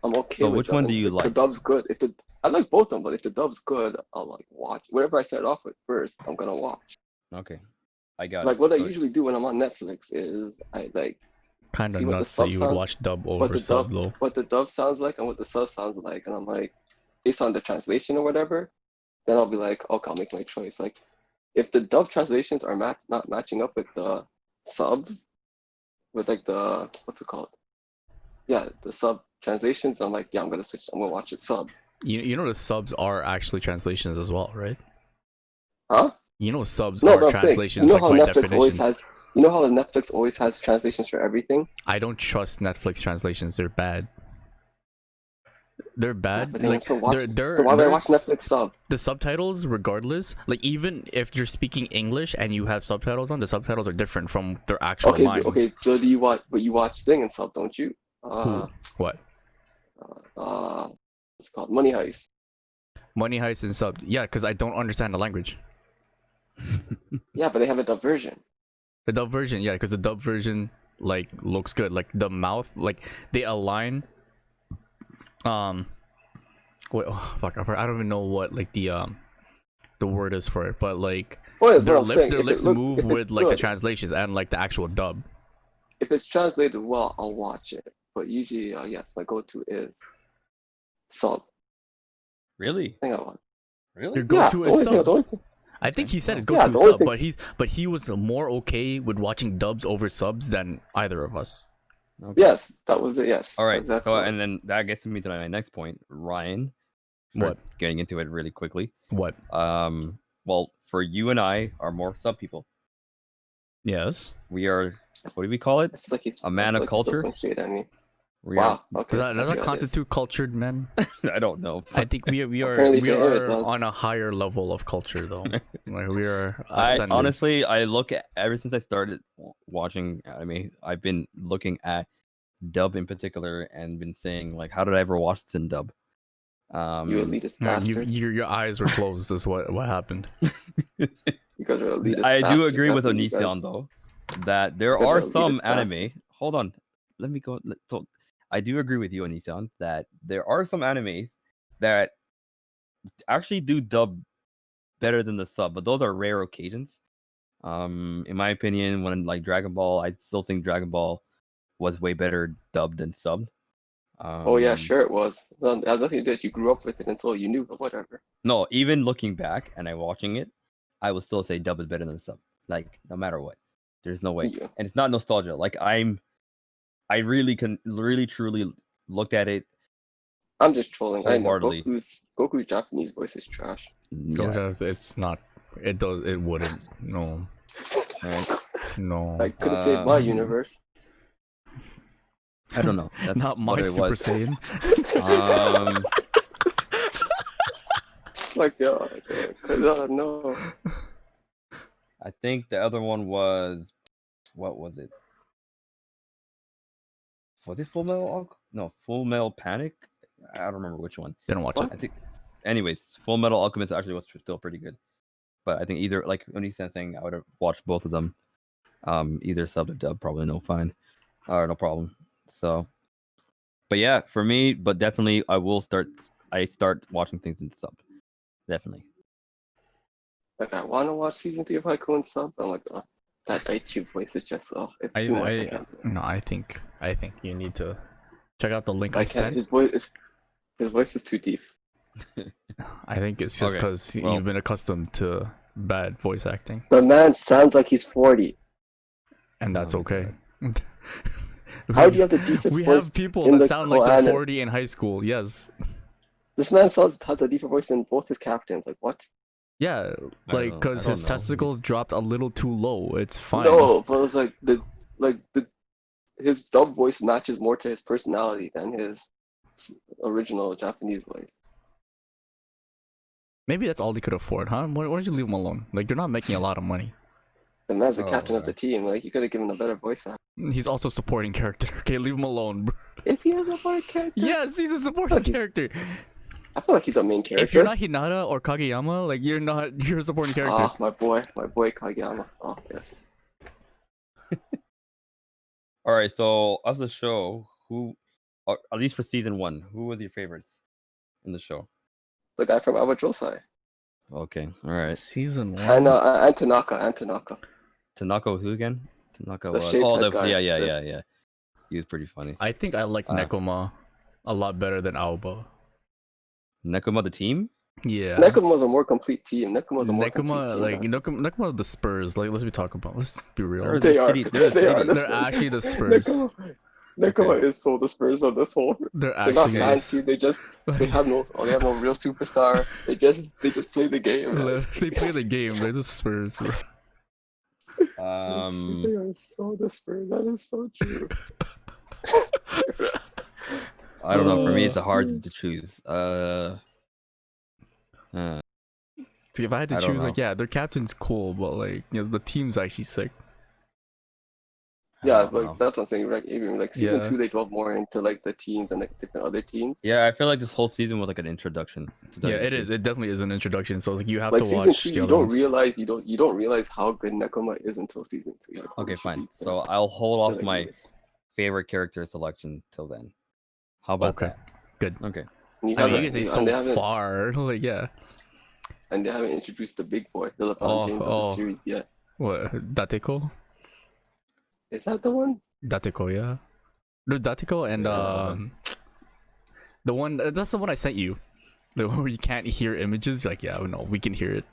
I'm okay So with which dub. one And do you if like? the dub's good, I like both of them, but if the dub's good, I'll like watch. Whatever I start off with first, I'm gonna watch. Okay, I got Like it. what I So usually do when I'm on Netflix is I like Kind of see what the nuts that sub you would sounds, watch dub what over the sub dub, though. what the dub sounds like, and what the sub sounds like, and I'm like, based on the translation or whatever, then I'll be like, okay, I'll make my choice. Like, if the dub translations are not matching up with the subs, with like the what's it called? Yeah, the sub translations. I'm like, yeah, I'm gonna switch. I'm gonna watch it sub. You know the subs are actually translations as well, right? Huh? You know subs No, are but I'm saying, translations like by definitions. You know how Netflix always has translations for everything? I don't trust Netflix translations. They're bad. They're Yeah, bad. but then you Like have to watch. they're So why would I watch there's Netflix subs? the subtitles regardless. Like even if you're speaking English and you have subtitles on, the subtitles are different from their actual Okay, lines. okay. So do you watch? But you watch Thing and sub, don't you? Who? What? It's called Money Heist. Money Heist and sub. Yeah, because I don't understand the language. Yeah, but they have a dub version. The dub version, yeah, because the dub version like looks good. Like the mouth, like they align. Wait, oh, fuck, I don't even know what like the word is for it, but like Well, that's their what I'm saying. lips If it looks, move if it's with like the good, translations and like the actual dub. if it's translated well, I'll watch it. But usually, yes, my go-to is sub. really, I think I want. really, Your Yeah, go-to the is only thing, sub. the only thing. I think he said his Yeah, go-to the is only sub, thing- but he was more okay with watching dubs over subs than either of us. okay. Yes, that was it. Yes. All right. Exactly. So and then that gets me to my next point, Ryan. for What? Getting into it really quickly. What? Well, for you and I are more sub people. Yes. We are. What do we call it? It's like he's A man it's of like he's culture? throwing shade at me. We Wow. are. Okay. Does that's that what it is. constitute cultured men? I don't know. I think we Apparently we to him it are does. on a higher level of culture though. Like we are I ascending. honestly, I look at ever since I started watching anime, I've been looking at dub in particular and been saying like, how did I ever watch this in dub? You elitist bastard. Your eyes were closed. Is what happened. You guys are elitist I do bastards. agree with That's what you guys- Onision though, that there guys are are some elitist anime. Hold on, let me go. So I do agree with you, Onision, that there are some animes that actually do dub better than the sub, but those are rare occasions. In my opinion, when like Dragon Ball, I still think Dragon Ball was way better dubbed than subbed. Oh yeah, sure it was. It has nothing to do with it. You grew up with it, and so you knew. But whatever. No, even looking back and I watching it, I would still say dub is better than sub. Like no matter what, there's no way, Yeah. and it's not nostalgia. Like I really truly looked at it. I'm just trolling. I know Wholeheartedly. Goku's Japanese voice is trash. Yeah, It's not. It does. It wouldn't. No. right. No. I could have saved my universe. I don't know. That's Not my what it Super was. Saiyan. Like no. I think the other one was, what was it? Was it Full Metal? No, Full Metal Panic. I don't remember which one. Didn't watch What? it. I think, anyways, Full Metal Alchemist actually was still pretty good. But I think either, like when he said thing, I would have watched both of them. Either sub or dub, probably no fine, or no problem. So, but yeah, for me, but definitely I start watching things in sub, definitely. Like I want to watch season 3 of Haiku and stuff. I'm like, oh, that Daichi voice is just it's too much. I can't do it. No, I think you need to check out the link I I can't. sent. His voice is too deep. I think it's just because you've been accustomed to bad voice acting, The man sounds like he's 40. and that's okay. How do you have the deepest We voice have people in that the sound like they're Koan? 40 in high school. Yes. This man has a deeper voice than both his captains. Like what? Yeah, like because I don't his know. testicles dropped a little too low. It's fine. No, but it's like his dub voice matches more to his personality than his original Japanese voice. Maybe that's all they could afford, huh? Why don't you leave him alone? Like they're not making a lot of money. The man's the Oh, captain of right. the team. Like you could have given him a better voice actor. He's also a supporting character. Okay, leave him alone, bro. Is he a supporting character? Yes, he's a supporting Okay. character. I feel like he's a main character. If you're not Hinata or Kageyama, like you're a supporting character. Ah, my boy Kageyama. Oh yes. All right, so of the show, who, or at least for season 1, who was your favorites in the show? The guy from Awajosai. Okay, all right. Season 1. And Tanaka. Tanaka, who again? Tanaka The was shaved head guy. yeah. He was pretty funny. I think I like Nekoma a lot better than Aoba. Nekoma, the team? Yeah. Nekoma was a more complete team. Nekoma Nekoma the Spurs. Like let's be talking about. Let's be real. They're They the are. city. They're the They are city. the They're actually the Spurs. Nekoma is so the Spurs of this whole. They're They're not actually fancy. They have no real superstar. They just play the game. They play the game. They're the Spurs. Bro. They are so the Spurs. That is so true. I don't know. For me, it's hard to choose. See, if I had to I don't choose, like, know. yeah, their captain's cool, but like, the team's actually sick. Yeah, I don't like know. that's what I'm saying. Like even like season Yeah. 2, they delve more into like the teams and like different other teams. Yeah, I feel like this whole season was like an introduction. To Yeah, it WBC. is. It definitely is an introduction. So like, you have Like to season watch 2, the you other don't ones. realize you don't realize how good Nekoma is until season 2. Like, Okay, holy fine. shit, So I'll hold off like, my favorite character selection till then. How about Okay, that? good. Okay. and you I mean, you haven't- guys say and so they haven't- far. Like, yeah. And they haven't introduced the big boy, the LeBron Oh, James of the series yet. What? Dateko? Is that the one? Dateko, yeah. There's Dateko and Yeah. the one that's the one I sent you. The one where you can't hear images. You're like, yeah, no, we can hear it.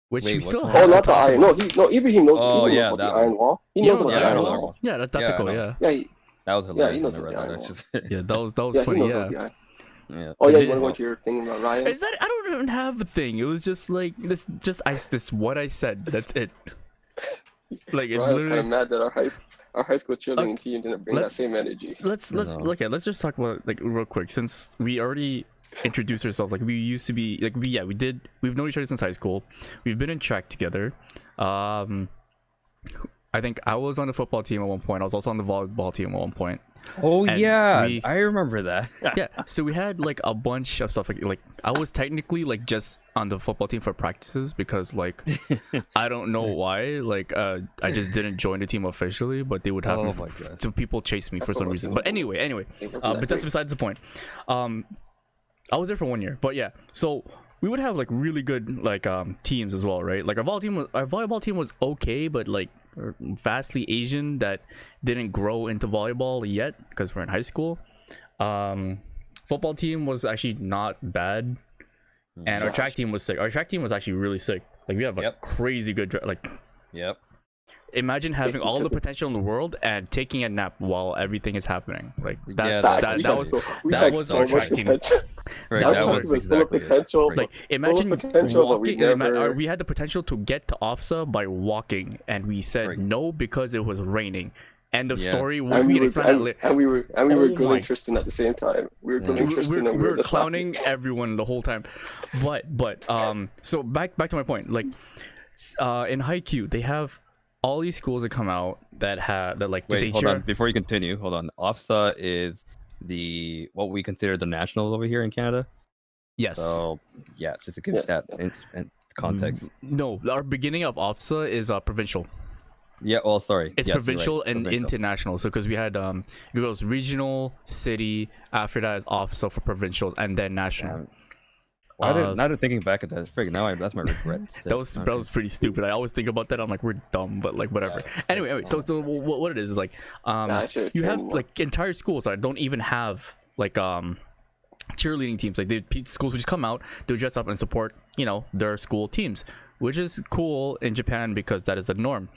Which Wait, we which still one? have Oh, to not the talk iron. about. No, Ibrahim knows. Oh, he knows yeah, about that the iron one. wall. He You knows know about the the iron iron wall. wall. Yeah, that's Yeah, I Dateko, know. yeah. Yeah, That was hilarious. he when knows I what read the that, iron actually. Yeah, that was yeah, he funny, knows yeah. about the iron. Yeah. Oh yeah, Did- you want to go to your thing about Ryan? Is that I don't even have a thing. It was just like this what I said. That's it. Like it's Ryan's kind literally of mad that our high school cheerleading team didn't bring that let's- same energy. let's No. look at let's just talk about like real quick since we already introduced ourselves. Like we used to be like we've known each other since high school. We've been in track together. I think I was on the football team at one point. I was also on the volleyball team at one point. Oh And yeah, we- I remember that. Yeah, so we had like a bunch of stuff like I was technically like just on the football team for practices because like I don't know why like I just didn't join the team officially, but they would have Oh me my God. so people chase me for That's some what reason. was But going anyway, It wasn't but that that's great. besides the point. I was there for 1 year, but yeah, so we would have like really good like teams as well, right? Like our volleyball team was okay, but like vastly Asian that didn't grow into volleyball yet because we're in high school. Football team was actually not bad, and our track team was sick. Our track team was actually really sick. Like we have a Yep. crazy good like. Yep. Imagine having all the potential in the world and taking a nap while everything is happening. Like Yeah, that's that's that, we that had was so- we that had was so our much track team. potential. Right, That that was was full of exactly it. potential. Right. like imagine potential, but we walking never- we had the potential to get to OFSA by walking and we said Right. no because it was raining. End of Yeah. story. And We we were explained that later. and we were Oh grilling my- Tristan at the same time. We were Yeah. grilling we Tristan and we were just clowning everyone the whole time, but so back to my point. Like in Haikyuu they have all these schools that come out that have that like Wait, just hold HR on. Before you continue, hold on. OFSA is what we consider the nationals over here in Canada. yes. So yeah, just to give Yes, that yeah. in context. No, our beginning of OFSA is provincial. Yeah. Well, sorry. It's Yes, you're right. provincial and Provincial. international. So because we had it goes regional, city. After that is also for provincials, and then national. Damn. Why now that thinking back at that, frig, now that's my regret. That was pretty stupid. I always think about that. I'm like, we're dumb, but like whatever. Yeah, Anyway, so what it is like you have like entire schools that don't even have like cheerleading teams. Like schools would just come out, they would dress up and support their school teams, which is cool in Japan because that is the norm,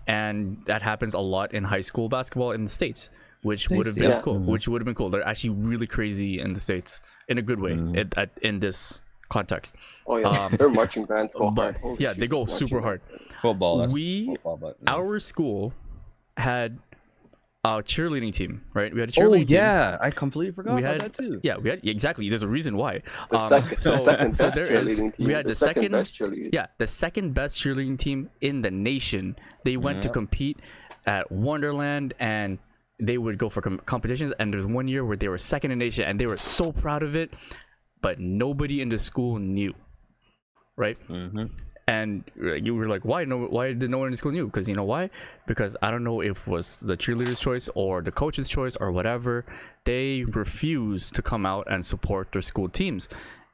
and that happens a lot in high school basketball in the States, which would have been cool. Which would have been cool. They're actually really crazy in the States in a good way in this context. Oh yeah, their marching bands go but hard. yeah, they go super hard. Football. Football, but our school had a cheerleading team, right? We had a Oh cheerleading team. yeah, I completely forgot about that too. Yeah, we had exactly. There's a reason why. The second best cheerleading team. We had the second best cheerleading. Yeah, the second best cheerleading team in the nation. They went to compete at Wonderland, and they would go for competitions. And there's one year where they were second in the nation, and they were so proud of it. But nobody in the school knew, right? And you were like, why did no one in the school knew? Because you know why? Because I don't know if it was the cheerleader's choice or the coach's choice or whatever. They refused to come out and support their school teams.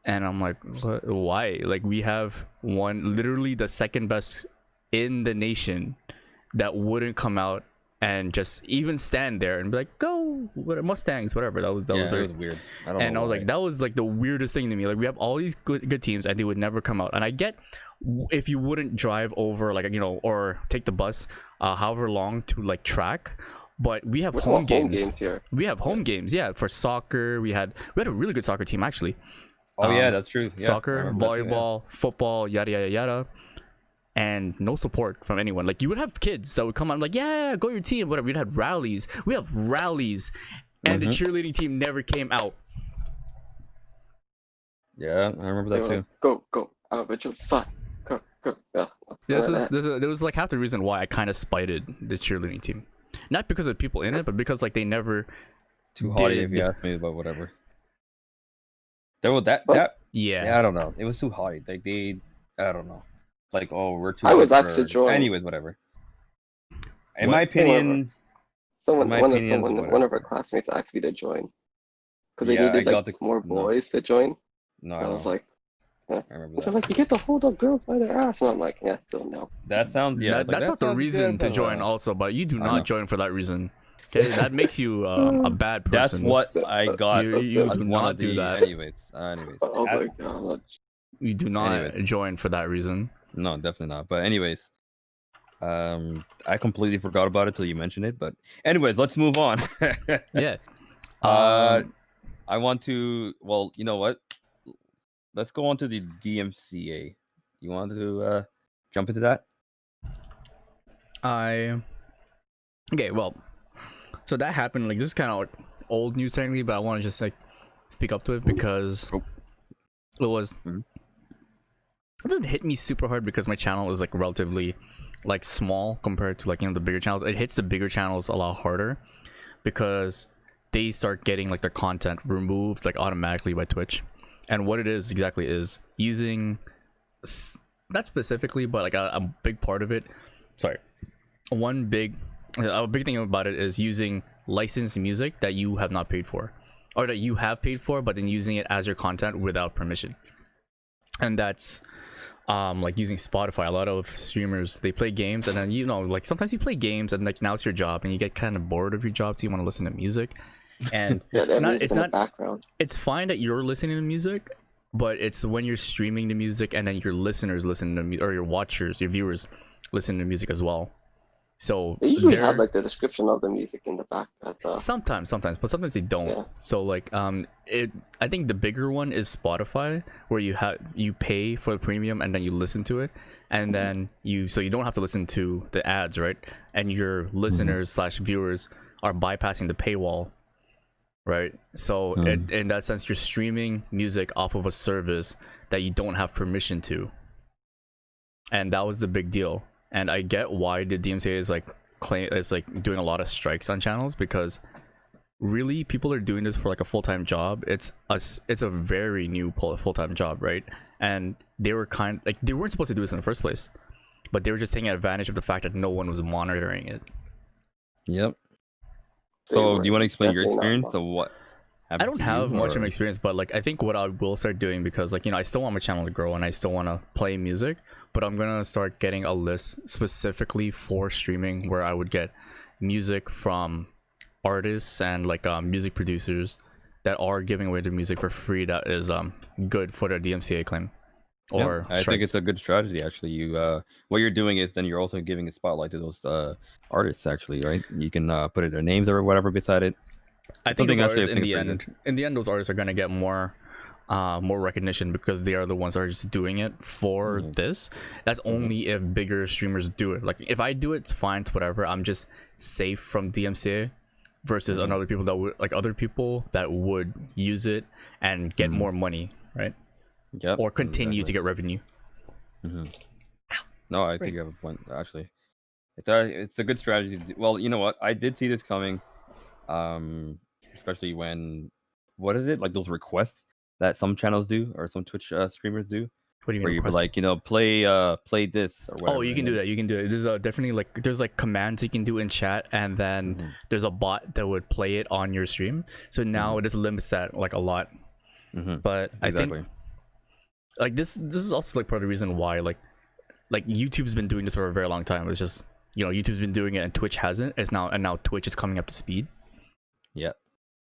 And I'm like, why? Like, we have literally the second best in the nation that wouldn't come out and just even stand there and be like, go Mustangs, whatever. That was weird. I was like, that was like the weirdest thing to me. Like, we have all these good teams and they would never come out. And I get if you wouldn't drive over or take the bus however long to like track, but we have home games here. We have home games, for soccer. We had a really good soccer team actually. Oh yeah, that's true. Yeah, soccer, volleyball, football, yada yada yada. And no support from anyone. Like, you would have kids that would come out like, yeah, go your team, whatever. We'd have rallies. We have rallies, and the cheerleading team never came out. Yeah, I remember that too. Go, Richard, fuck, go. Yeah. There was like half the reason why I kind of spited the cheerleading team, not because of people in it, but because like they never too haughty. If you ask me about whatever. There was that. Yeah, I don't know. It was too haughty. Like I don't know. Like, oh, we're too. I was actually joining. Anyways, whatever. In my opinion, one of our classmates asked me to join because they needed like more boys to join. No, I was like, I remember that. They're like, you get to hold up girls by their ass, and I'm like, yeah, still no. That sounds that's not the reason to join. Also, but you do not join for that reason. Okay, that makes you a bad person. That's what I got. You do not do that. Anyways. I was like, you do not join for that reason. No, definitely not. But anyways, I completely forgot about it till you mentioned it. But anyways, let's move on. Yeah. I want to. Well, you know what? Let's go on to the DMCA. You want to jump into that? Okay. Well, so that happened. Like, this is kind of like old news technically, but I want to just like speak up to it because it was. It doesn't hit me super hard because my channel is like relatively like small compared to like the bigger channels. It hits the bigger channels a lot harder because they start getting like their content removed like automatically by Twitch. And what it is exactly is using, not specifically, but like a big part of it. Sorry, a big thing about it is using licensed music that you have not paid for, or that you have paid for, but then using it as your content without permission. And that's like using Spotify. A lot of streamers, they play games, and then like sometimes you play games and like now it's your job and you get kind of bored of your job, so you want to listen to music. And it's not background. It's fine that you're listening to music, but it's when you're streaming the music and then your listeners listen to or your watchers, your viewers listen to music as well. So they usually have like the description of the music in the background. Sometimes, but sometimes they don't. Yeah. So like I think the bigger one is Spotify, where you pay for the premium and then you listen to it, and then you don't have to listen to the ads, right? And your listeners / viewers are bypassing the paywall, right? So in that sense, you're streaming music off of a service that you don't have permission to, and that was the big deal. And I get why the DMCA is like doing a lot of strikes on channels, because really people are doing this for like a full-time job. It's a very new full-time job, right? And they were they weren't supposed to do this in the first place, but they were just taking advantage of the fact that no one was monitoring it. Yep. They So, were do you want to explain your definitely not experience wrong. of what I happened don't to have you, much of or- an experience, but like I think what I will start doing, because like, you know, I still want my channel to grow and I still want to play music, but I'm gonna start getting a list specifically for streaming where I would get music from artists and like music producers that are giving away their music for free that is good for their DMCA claim Yeah, or I think strikes. it's a good strategy actually. You what you're doing is then you're also giving a spotlight to those artists actually, right? You can put their names or whatever beside it. I It's think those something actually artists I in think the is pretty end, those artists are gonna get more recognition because they are the ones that are just doing it for Mhm. this. That's only if bigger streamers do it. Like if I do it, it's fine, it's whatever. I'm just safe from DMCA versus another people that would like other people that would use it and get more money, right? good. Yep. Or continue to exactly. get revenue. No, I think you have a point actually. It's a good strategy. Well, you know what? I did see this coming. Especially when what is it like those requests that some channels do or some Twitch streamers do, What do you where mean you request? like play this or whatever. Oh, you can do that. You can do it. There's definitely like there's like commands you can do in chat, and then there's a bot that would play it on your stream. So now it just limits that like a lot. But I think like this is also like part of the reason why like YouTube's been doing this for a very long time. It's just, you know, YouTube's been doing it and Twitch hasn't. It's now, and now Twitch is coming up to speed. Yeah.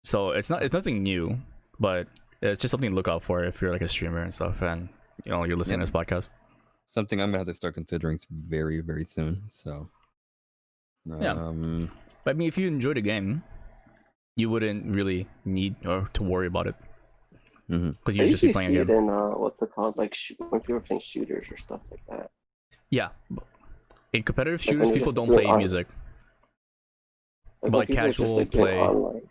So it's nothing new, but it's just something to look out for if you're like a streamer and stuff, and you know you're listening to this podcast. Something I'm gonna have to start considering very, very soon. So Yeah. But I mean, if you enjoy the game, you wouldn't really need or to worry about it because I you'd just be usually playing see a it game. in what's it called, like when people are playing shooters or stuff like that. Yeah. In competitive Like when shooters, you're people just don't doing play music. Like But when like people are just casual like doing play. online.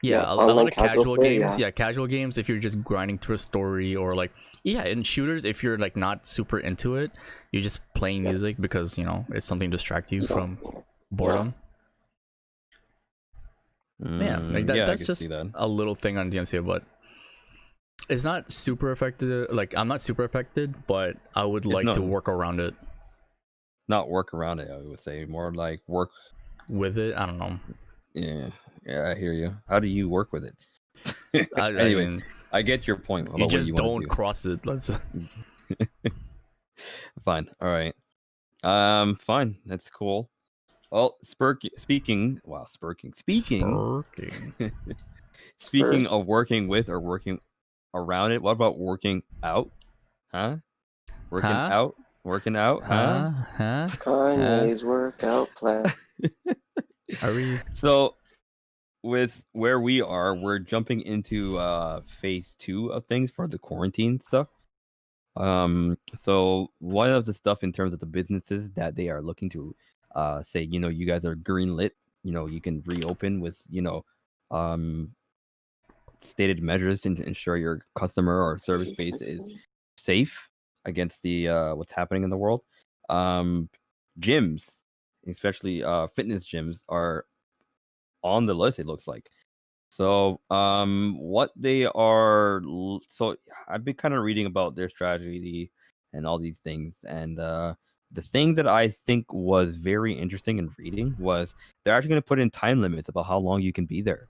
Yeah, a online lot of casual play, games. yeah. Yeah, casual games. If you're just grinding through a story or like, yeah, in shooters, if you're like not super into it, you're just playing music because, you know, it's something to distract you from boredom. Yeah, like that. Yeah, I That's can just see that. a little thing on DMCA, but it's not super affected. Like I'm not super affected, but I would like to work around it. Not work around it, I would say. More like work with it. I don't know. Yeah, I hear you. How do you work with it? I mean, I get your point. you just don't cross it. Let's. Fine. All right. Fine. That's cool. Well, speaking of working with or working around it, what about working out? Huh? Working out? Huh? Kanye's workout plan. Are we? So, with where we are, we're jumping into phase 2 of things for the quarantine stuff. So one of the stuff in terms of the businesses that they are looking to say, you know, you guys are green lit, you know, you can reopen with, you know, stated measures to ensure your customer or service base is safe against the what's happening in the world. Gyms, especially fitness gyms, are on the list, it looks like. So what they are, so I've been kind of reading about their strategy and all these things, and the thing that I think was very interesting in reading was they're actually going to put in time limits about how long you can be there.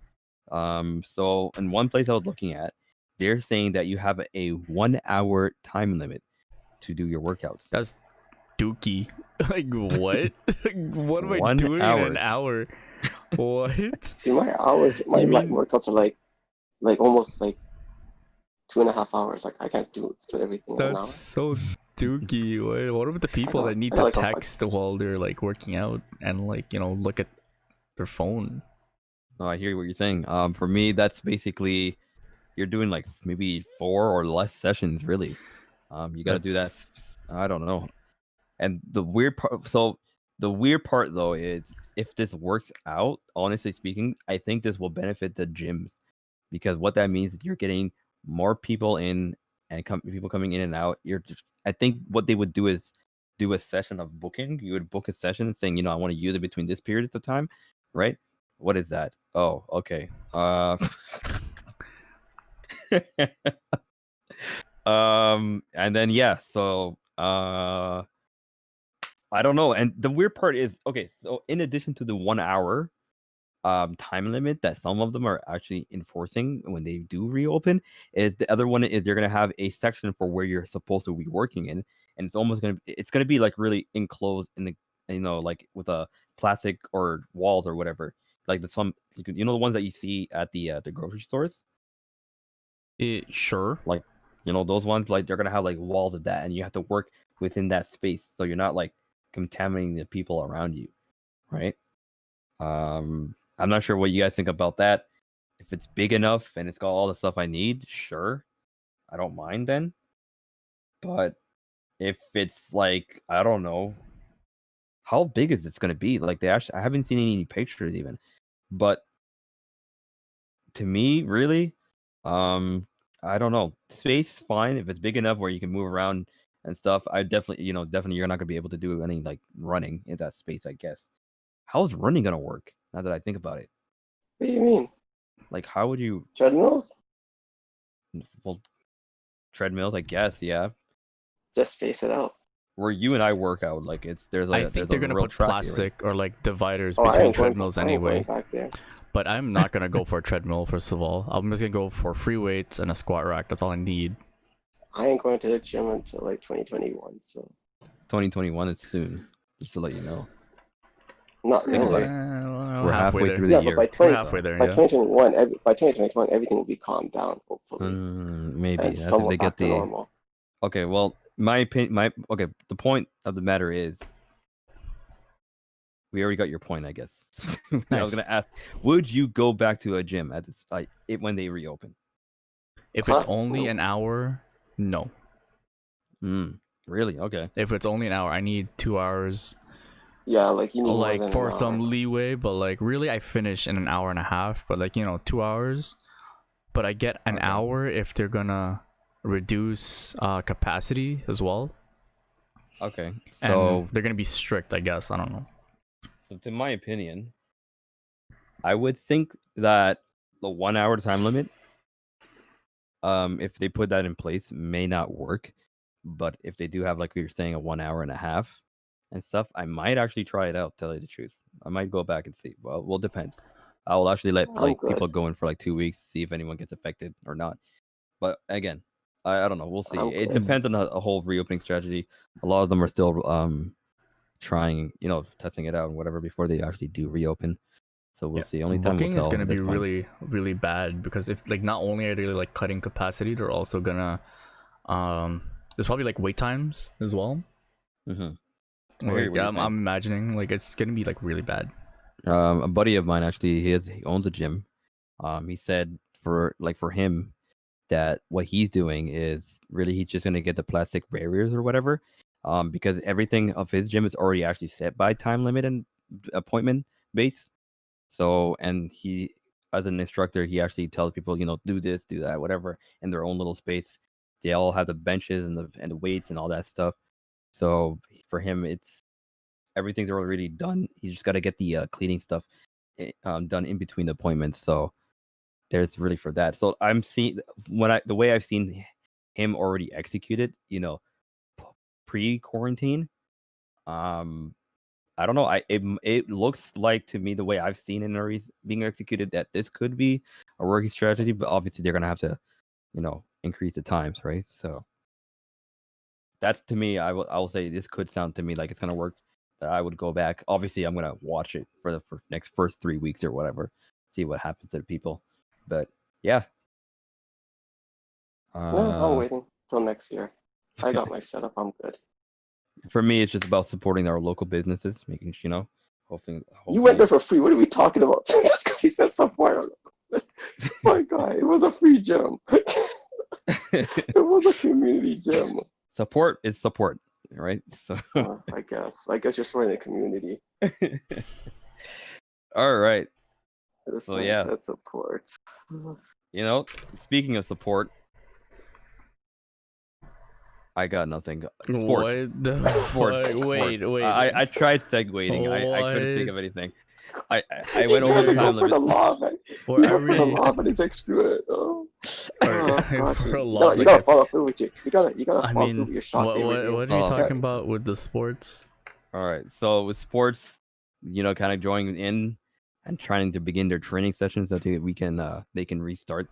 So in one place I was looking at, they're saying that you have a 1 hour time limit to do your workouts. That's dookie. Like what? What am I 1 doing hour. in an hour? What? Dude, my hours, my workouts are like almost like 2.5 hours. Like I can't do everything in an hour. That's so dookie. What about the people that need to text while they're like working out and like, you know, look at their phone? No, I hear what you're saying. For me, that's basically you're doing like maybe 4 or less sessions, really. You got to do that. I don't know. And the weird part, though, is if this works out, honestly speaking, I think this will benefit the gyms, because what that means is you're getting more people in and people coming in and out. I think what they would do is do a session of booking. You would book a session saying, you know, I want to use it between this period of time, right? What is that? Oh, okay. And then yeah, so I don't know. And the weird part is, okay, so in addition to the 1 hour time limit that some of them are actually enforcing when they do reopen, is the other one is you're gonna have a section for where you're supposed to be working in, and it's gonna be like really enclosed in the, like with a plastic or walls or whatever, like the ones that you see at the grocery stores, Sure. like those ones, like they're gonna have like walls of that, and you have to work within that space so you're not like contaminating the people around you, right? I'm not sure what you guys think about that. If it's big enough and it's got all the stuff I need, sure, I don't mind then. But if it's like, I don't know, how big is this gonna be? Like I haven't seen any pictures even. But to me, really, I don't know. Space is fine if it's big enough where you can move around and stuff. I definitely, you're not gonna be able to do any like running in that space, I guess. How's running gonna work now that I think about it? What do you mean? Like, how would you? Treadmills? Well, treadmills, I guess, yeah. Just face it out. Where you and I work out, like there's I think they're gonna real put track area. plastic or like dividers Oh, I between ain't going- treadmills I ain't going anyway. back there. But I'm not gonna go for a treadmill. First of all, I'm just gonna go for free weights and a squat rack. That's all I need. I ain't going to the gym until like 2021, so 2021 is soon, just to let you know. not Think really. about it. We're We're halfway there. through Yeah, the year. but by We're 20, halfway there. by Yeah. 2021, by 2021, everything will be calmed down, hopefully. Maybe And that's if somewhat they get back to the. normal. Okay, well, my opinion, okay. The point of the matter is, we already got your point, I guess. I was Nice. gonna ask, would you go back to a gym at this when they reopen? If it's Huh? only an hour, no. Really? Okay. If it's only an hour, I need 2 hours. Yeah, like you need more Like than for an hour. some leeway, but like really, I finish in an hour and a half. But like 2 hours. But I get an Okay. hour if they're gonna reduce capacity as well. Okay. And So, they're gonna be strict, I guess. I don't know. to my opinion, I would think that the 1 hour time limit, if they put that in place, may not work. But if they do have, like you're saying, a 1 hour and a half and stuff, I might actually try it out. Tell you the truth, I might go back and see. Well, depends. I will actually let I'm good. people go in for like 2 weeks, see if anyone gets affected or not. But again, I don't know. We'll see. I'm It good. depends on a whole reopening strategy. A lot of them are still trying, testing it out and whatever before they actually do reopen. So we'll see. Only time will Booking tell. is gonna at be this point. really, really bad because if like not only are they like cutting capacity, they're also gonna there's probably like wait times as well. Mhm. I hear Like, what you're saying. I'm imagining like it's gonna be like really bad. A buddy of mine actually, he owns a gym. He said for him that what he's doing is really he's just gonna get the plastic barriers or whatever, because everything of his gym is already actually set by time limit and appointment base. So, and he, as an instructor, he actually tells people, do this, do that, whatever, in their own little space. They all have the benches and the weights and all that stuff. So for him, it's everything's already done. He just got to get the cleaning stuff done in between the appointments. So there's really for that. So I'm seeing the way I've seen him already executed, pre-quarantine. I don't know. It looks like to me the way I've seen it already being executed that this could be a working strategy, but obviously they're gonna have to, increase the times, right? So that's to me. I will say this could sound to me like it's gonna work. That I would go back. Obviously, I'm gonna watch it for the first 3 weeks or whatever, see what happens to the people. But yeah. No, I'm waiting till next year. I got my setup. I'm good. For me, it's just about supporting our local businesses, making hopefully. You went there for free. What are we talking about? This guy said support. My God, it was a free gym. It was a community gym. Support is support, right? So I guess you're supporting the community. all right. This So, man yeah. said support. Speaking of support, I got nothing. Sports. What the Sports. fuck? Wait. I tried segueing. I couldn't think What? of anything. I went over the time for the limit. law, man. Or You are go for the we- law, but it's like screw it. Oh. Gosh, for a you loss, gotta, you I gotta guess. follow through with you. You gotta I follow through mean, with your shots. what are you Oh. talking about with the sports? All right. So with sports, kind of joining in and trying to begin their training sessions so they can restart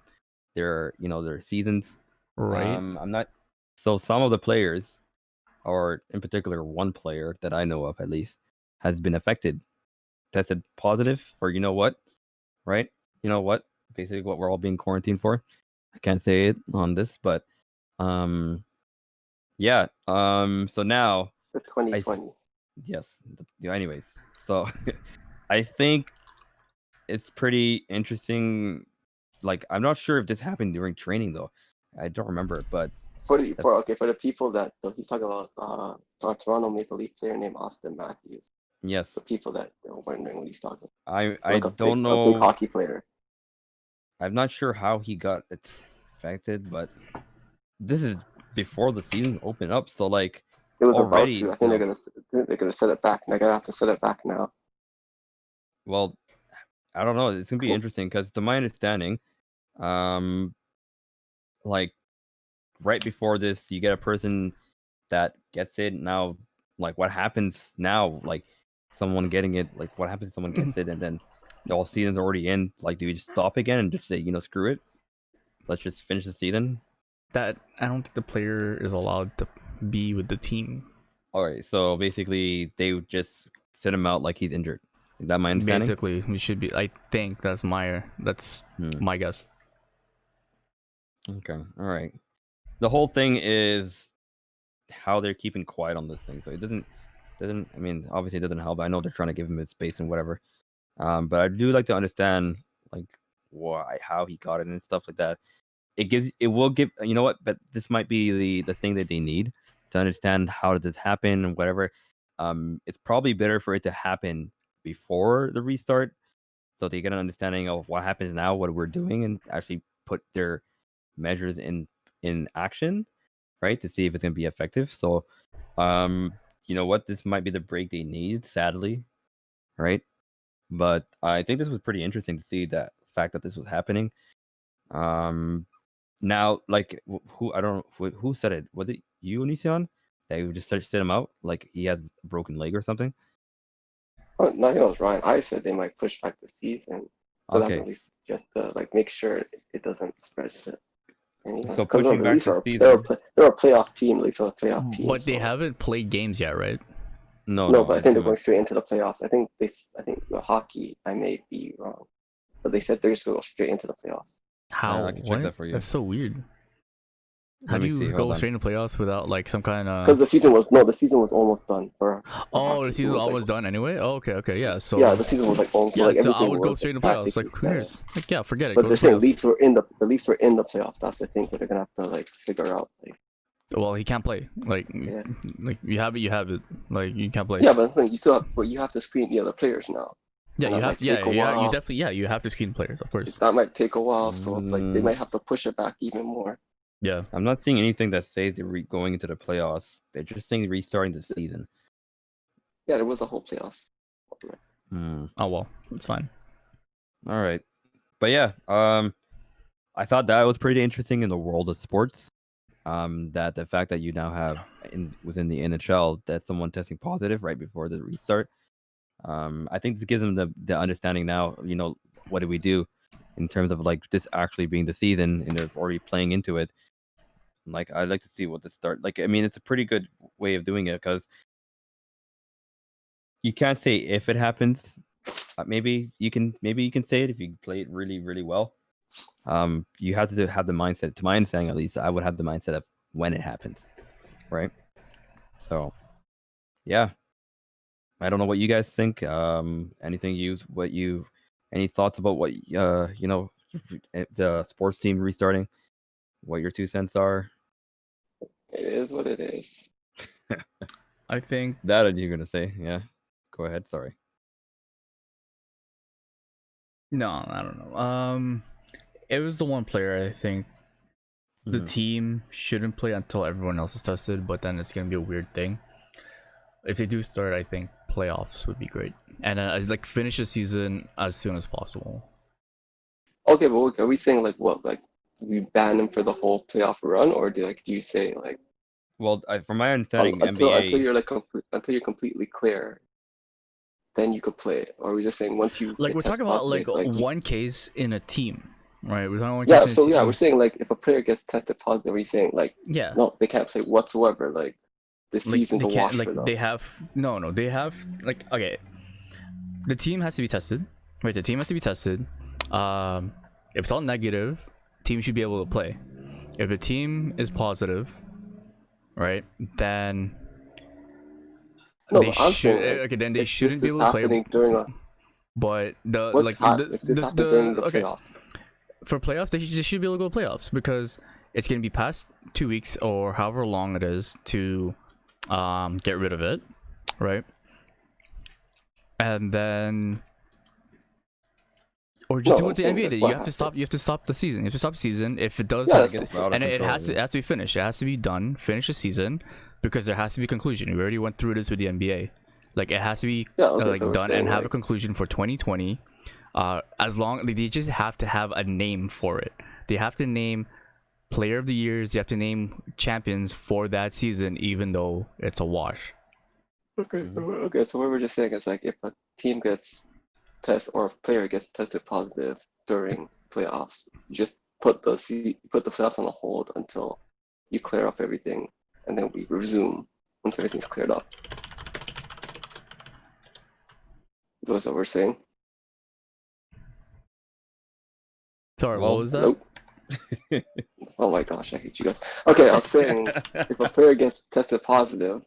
their seasons. Right. I'm not. So some of the players, or in particular one player that I know of at least, has been affected, tested positive for right? You know what? Basically, what we're all being quarantined for. I can't say it on this, but yeah. So now For I 2020. yes. Anyways, so I think it's pretty interesting. Like, I'm not sure if this happened during training though. I don't remember, but For the, the people that he's talking about, our Toronto Maple Leaf player named Austin Matthews. yes, The people that are wondering what he's talking I like don't a big know. hockey player. I'm not sure how he got affected, but this is before the season opened up. So like It was about already, to. I think they're gonna set it back. They're gonna have to set it back now. well, I don't know. It's gonna be interesting because to my understanding, um, like right before this, you get a person that gets it. Now, like what happens now? Like someone getting it. Like what happens if someone gets it and then the whole season's already in? Like, do we just stop again and just say, screw it? Let's just finish the season. That I don't think the player is allowed to be with the team. All right, so basically they would just sit him out like he's injured. Is that my understanding? Basically, we should be. I think that's my guess. Okay, all right. The whole thing is how they're keeping quiet on this thing, so it doesn't. I mean, obviously it doesn't help. I know they're trying to give him his space and whatever. But I do like to understand like why, how he got it and stuff like that. It will give, you know what? But this might be the thing that they need to understand how did this happen and whatever. It's probably better for it to happen before the restart, so they get an understanding of what happens now, what we're doing, and actually put their measures in action, right, to see if it's gonna be effective. So, you know what? This might be the break they need, sadly, right? But I think this was pretty interesting to see that fact that this was happening. Now, like, who I don't know who said it. Was it you, Onision? That you just sit him out like he has a broken leg or something? Oh, no, I think it was Ryan. I said they might push back the season, but that's Okay, at least just to like make sure it doesn't spread to anyone. so Because pushing remember, back Leafs the are season. they're a playoff team. Leafs are a playoff team. But they So haven't played games yet, right? No, no, but I think they're haven't. going straight into the playoffs. I think the hockey. I may be wrong, but they said they're just going to go straight into the playoffs. How? I can check What? that for you. That's so weird. How Let do me see. you Hold go on. straight into playoffs without like some kind Because of? the season was almost done for Oh, hockey. the It season was was like, almost done anyway. Oh, okay, yeah. So yeah, the season was like almost yeah, like so I everything would go was straight into playoffs. Like, practically who set. cares? Like, yeah, forget it. But Go they're to saying playoffs. the Leafs were in the playoffs. That's the thing. So they're gonna have to like figure out like. Well, he can't play. Like, Yeah. like you have it, you have it. Like, you can't play. Yeah, but I'm saying you have to screen the other players now. Yeah, And you that have. might take a You while. definitely. Yeah, you have to screen players, of course. That might take a while, so it's like they Mm, might have to push it back even more. Yeah. I'm not seeing anything that says they're going into the playoffs. They're just saying restarting the season. Yeah, there was a whole playoffs. Hmm. Oh well, it's fine. All right, but yeah, I thought that was pretty interesting in the world of sports. That the fact that you now have within the NHL that someone testing positive right before the restart. I think this gives them the understanding now. What do we do in terms of like this actually being the season and they're already playing into it. Like, I'd like to see what the start. Like, I mean, it's a pretty good way of doing it because you can't say if it happens. Maybe you can say it if you play it really, really well. You have to have the mindset. To my understanding, at least, I would have the mindset of when it happens, right? So, yeah, I don't know what you guys think. Any thoughts about what the sports team restarting? What your 2 cents are? It is what it is. I think That you're gonna say, yeah. Go ahead. Sorry. no, I don't know. It was the one player. I think the Mhm. team shouldn't play until everyone else is tested, but then it's gonna be a weird thing. If they do start, I think playoffs would be great, and like finish the season as soon as possible. Okay, but are we saying like what? Like we ban him for the whole playoff run, or do you say like Well, from my understanding, until NBA. you're completely clear, then you could play it. Or we're just saying once you Like get we're test talking about positive, like like you, one case in a team, right? We're talking about one yeah. case in a So yeah, team. we're saying like if a player gets tested positive, we're saying like Yeah, no, they can't play whatsoever. Like the like season's they a can't. wash Like for them. they have no. They have like okay. The team has to be tested. Right, the team has to be tested. If it's all negative, team should be able to play. If the team is positive, right, then No, they but I'm should saying like okay. Then they if this shouldn't be is able to play. happening during a But the like if this happens during the okay playoffs, for playoffs they should be able to go to playoffs because it's gonna be past 2 weeks or however long it is to get rid of it, right? And then or just do no, what I'm the saying NBA like did. what You have to happened. stop. You have to stop the season. You have to stop the season if it does Yeah, have, that's Gets out of and it control. has to. It has to be finished. It has to be done. Finish the season because there has to be a conclusion. We already went through this with the NBA. Like it has to be yeah. Okay, so like we're done saying and have a like conclusion for 2020. As long like, they just have to have a name for it. They have to name player of the years. They have to name champions for that season, even though it's a wash. okay, so what we're just saying is like if a team gets test or a player gets tested positive during playoffs, you just put the playoffs on a hold until you clear up everything, and then we resume once everything's cleared up. So that's what we're saying. Sorry, what Well, was that? Hello? Oh my gosh, I hate you guys. Okay, I was saying if a player gets tested positive,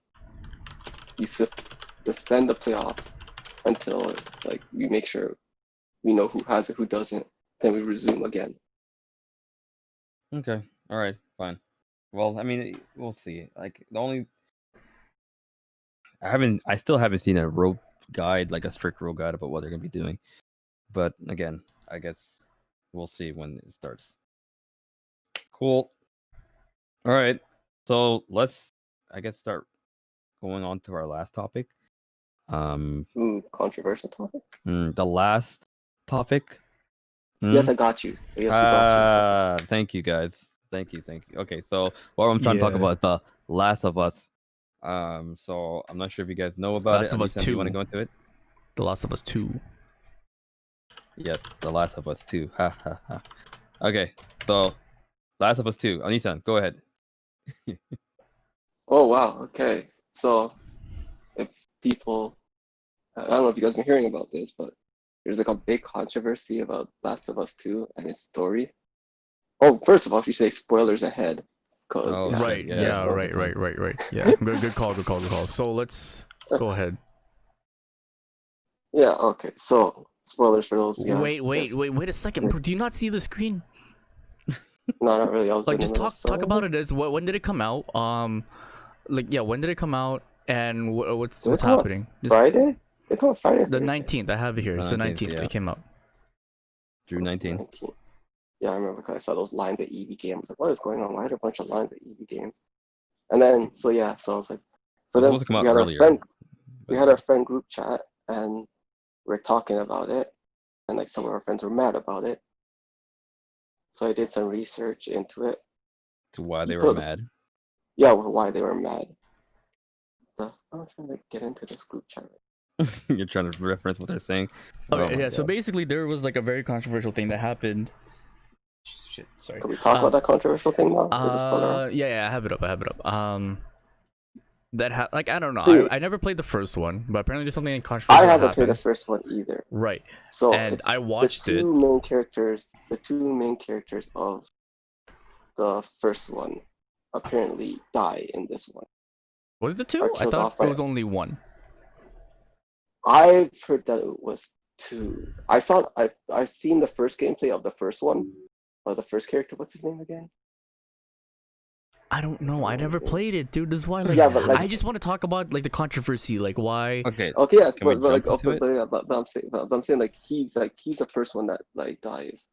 you suspend the playoffs until like we make sure we know who has it, who doesn't. Then we resume again. okay, all right, fine. Well, I mean, we'll see. Like the only I still haven't seen a rope guide, like a strict rule guide about what they're gonna be doing. But again, I guess we'll see when it starts. Cool. All right. So let's, I guess, start going on to our last topic. Controversial topic. The last topic. Yes, I got you. Yes, you got you. Thank you guys. Thank you. Okay, so what I'm trying to talk Yeah. about is the Last of Us. So I'm not sure if you guys know about Last it. of Us Anissa, do you want to 2. go into it? The Last of Us 2. Yes, The Last of Us 2. Ha ha ha. Okay, so Last of Us 2. Anissa, go ahead. Oh wow. Okay. So if people, I don't know if you guys been hearing about this, but there's like a big controversy about Last of Us 2 and its story. Oh, first of all, if you say spoilers ahead, because Oh, yeah, Right. shit, Yeah. so, Right. Yeah. Good call. Good call. So let's go ahead. yeah. Okay. So spoilers for those. Yeah. Wait a second. Bro, do you not see the screen? No, not really. I was Like in the just middle of talk about selling. it as when did it come out? Like yeah, when did it come out and what's Did it come out happening? Just Friday? It came out Friday or the Thursday? 19th. I have it here. It's the 19th. yeah. It came out. June 19th. 19. Yeah, I remember because I saw those lines at EV games. I was like, what is going on? Why are there a bunch of lines at EV games? And then, so yeah, so I was like, so It was then supposed to come we out had our earlier. friend, but we had our friend group chat, and we're talking about it, and like some of our friends were mad about it. So I did some research into it. to why You they were put the, mad. yeah, why they were mad. I'm trying to get into this group chat. You're trying to reference what they're saying. Okay, Oh my yeah. So God. basically, there was like a very controversial thing that happened. Shit, sorry. Can we talk about that controversial thing now? Is it still there? Yeah, I have it up. Like I don't know. See, I never played the first one, but apparently there's something I controversial that haven't played the happened. first one either. Right, So and it's I watched it. the two main characters of the first one apparently die in this one. Was it the Are two? I killed thought off it by. was only one. I've heard that it was two. I've seen the first gameplay of the first one, or the first character. What's his name again? I don't I know. forget I his never name. played it, dude. This is why, like, Yeah, but like, I just want to talk about like the controversy, like why. Okay. okay, yes, Can we but like, jump into it? yeah, but I'm saying like he's the first one that like dies.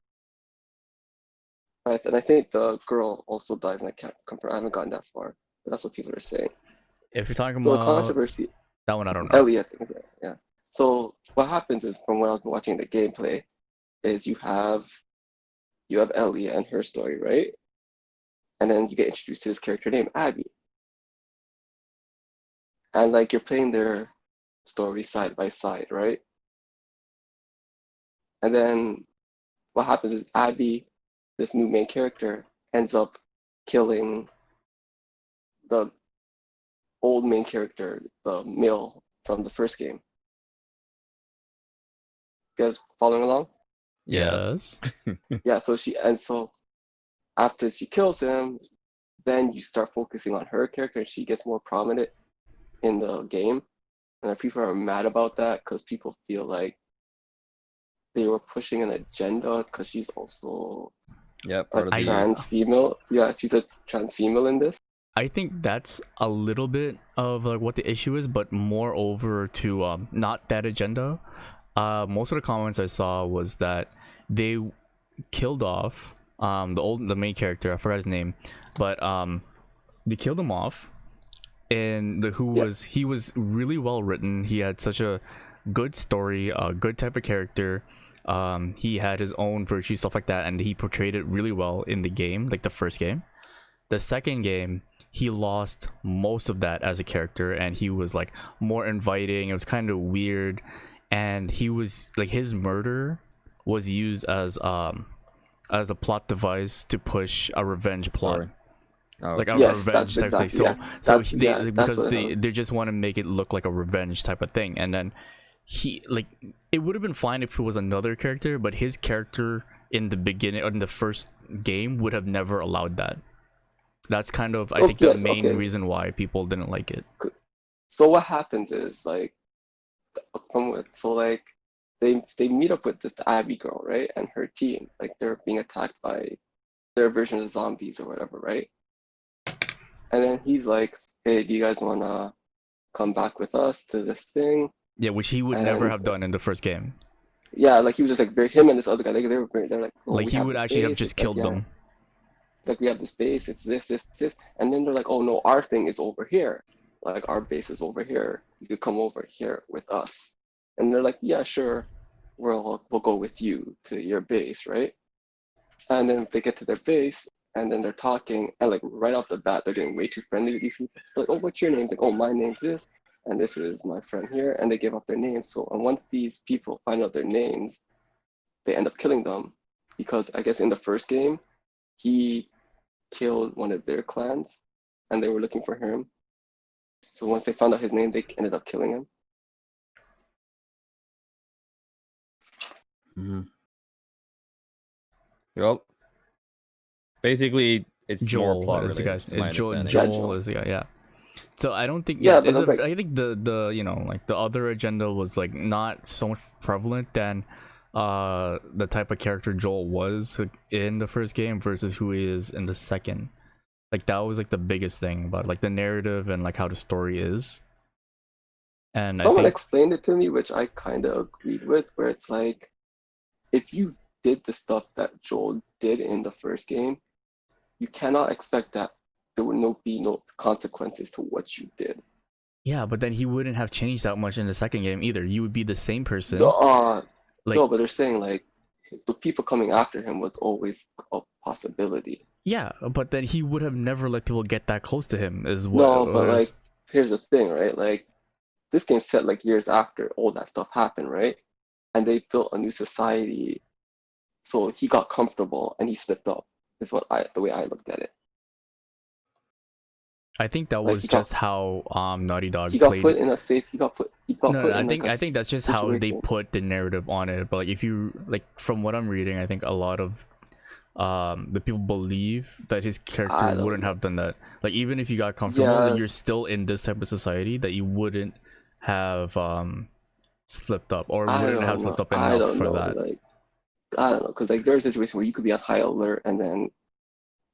And I think the girl also dies, and I can't compare. I haven't gotten that far, but that's what people are saying. If you're talking So the about controversy, that one, I don't know. Ellie, I think, yeah. So what happens is, from when I was watching the gameplay, is you have Ellie and her story, right? And then you get introduced to this character named Abby. and like you're playing their story side by side, right? And then what happens is Abby, this new main character, ends up killing the old main character, the male from the first game. You guys following along? Yes. Yeah, so after she kills him, then you start focusing on her character and she gets more prominent in the game. And people are mad about that because people feel like they were pushing an agenda because she's also Yeah, a part of the trans female. Yeah, she's a trans female in this. I think that's a little bit of like what the issue is, but more over to not that agenda. Most of the comments I saw was that they killed off the main character. I forgot his name, but they killed him off, and he was really well written. He had such a good story, a good type of character. He had his own virtue, stuff like that, and he portrayed it really well in the game, like the first game. The second game, he lost most of that as a character, and he was like more inviting. It was kind of weird, and he was like, his murder was used as a plot device to push a revenge plot. Sorry. Oh, Like a Yes, revenge that's type exactly, of thing. yeah. So That's- they, yeah, that's because what it they just want to make it look like a revenge type of thing, and then he, like, it would have been fine if it was another character, but his character in the beginning, in the first game, would have never allowed that. That's kind of, I Oh, think, the yes, main okay. reason why people didn't like it. So what happens is like, like they meet up with this Abby girl, right, and her team. Like they're being attacked by their version of zombies or whatever, right? And then he's like, "Hey, do you guys wanna come back with us to this thing?" Yeah, which he would never And have done in the first game. yeah, like he was just like him and this other guy. They're like, "Oh, Like, we he have would this actually have base." just It's like, killed yeah, them. like we have this base. It's this, and then they're like, "Oh no, our thing is over here. Like our base is over here. You could come over here with us." And they're like, "Yeah, sure. We'll go with you to your base, right?" And then they get to their base, and then they're talking, and like right off the bat, they're getting way too friendly with these people. They're like, "Oh, what's your name?" It's like, "Oh, my name's this, and this is my friend here," and they give up their names. So, and once these people find out their names, they end up killing them, because I guess in the first game, he killed one of their clans, and they were looking for him. So once they found out his name, they ended up killing him. Mm-hmm. Well, basically, it's more Joel plot is the related. guy. To my Joel understanding. Joel. is the guy. Yeah. So I don't think. Yeah, Yeah, but I'm like, I think the you know, like, the other agenda was like not so much prevalent than the type of character Joel was in the first game versus who he is in the second. Like, that was like the biggest thing about like the narrative and like how the story is. And I someone think, explained it to me, which I kind of agreed with, where it's like, if you did the stuff that Joel did in the first game, you cannot expect that there would be no consequences to what you did. yeah, but then he wouldn't have changed that much in the second game either. You would be the same person. Like, Like, no, but they're saying like the people coming after him was always a possibility. yeah, but then he would have never let people get that close to him, is what. No, but like, here's the thing, right? Like, this game's set like years after all that stuff happened, right? And they built a new society, so he got comfortable and he slipped up. Is the way I looked at it. I think that Like, was just how Naughty Dog he got played. put in a safe. He got put No, put I in think like a that's just how they situation. put the narrative on it. But like, if you, like, from what I'm reading, I think a lot of the people believe that his I character don't wouldn't know. have done that. Like, even if you got comfortable, like, you're Yes, still in this type of society, that you wouldn't have slipped up, or I wouldn't have don't slipped know. up I enough don't for know. that. Like, I don't know, because like there's a situation where you could be on high alert, and then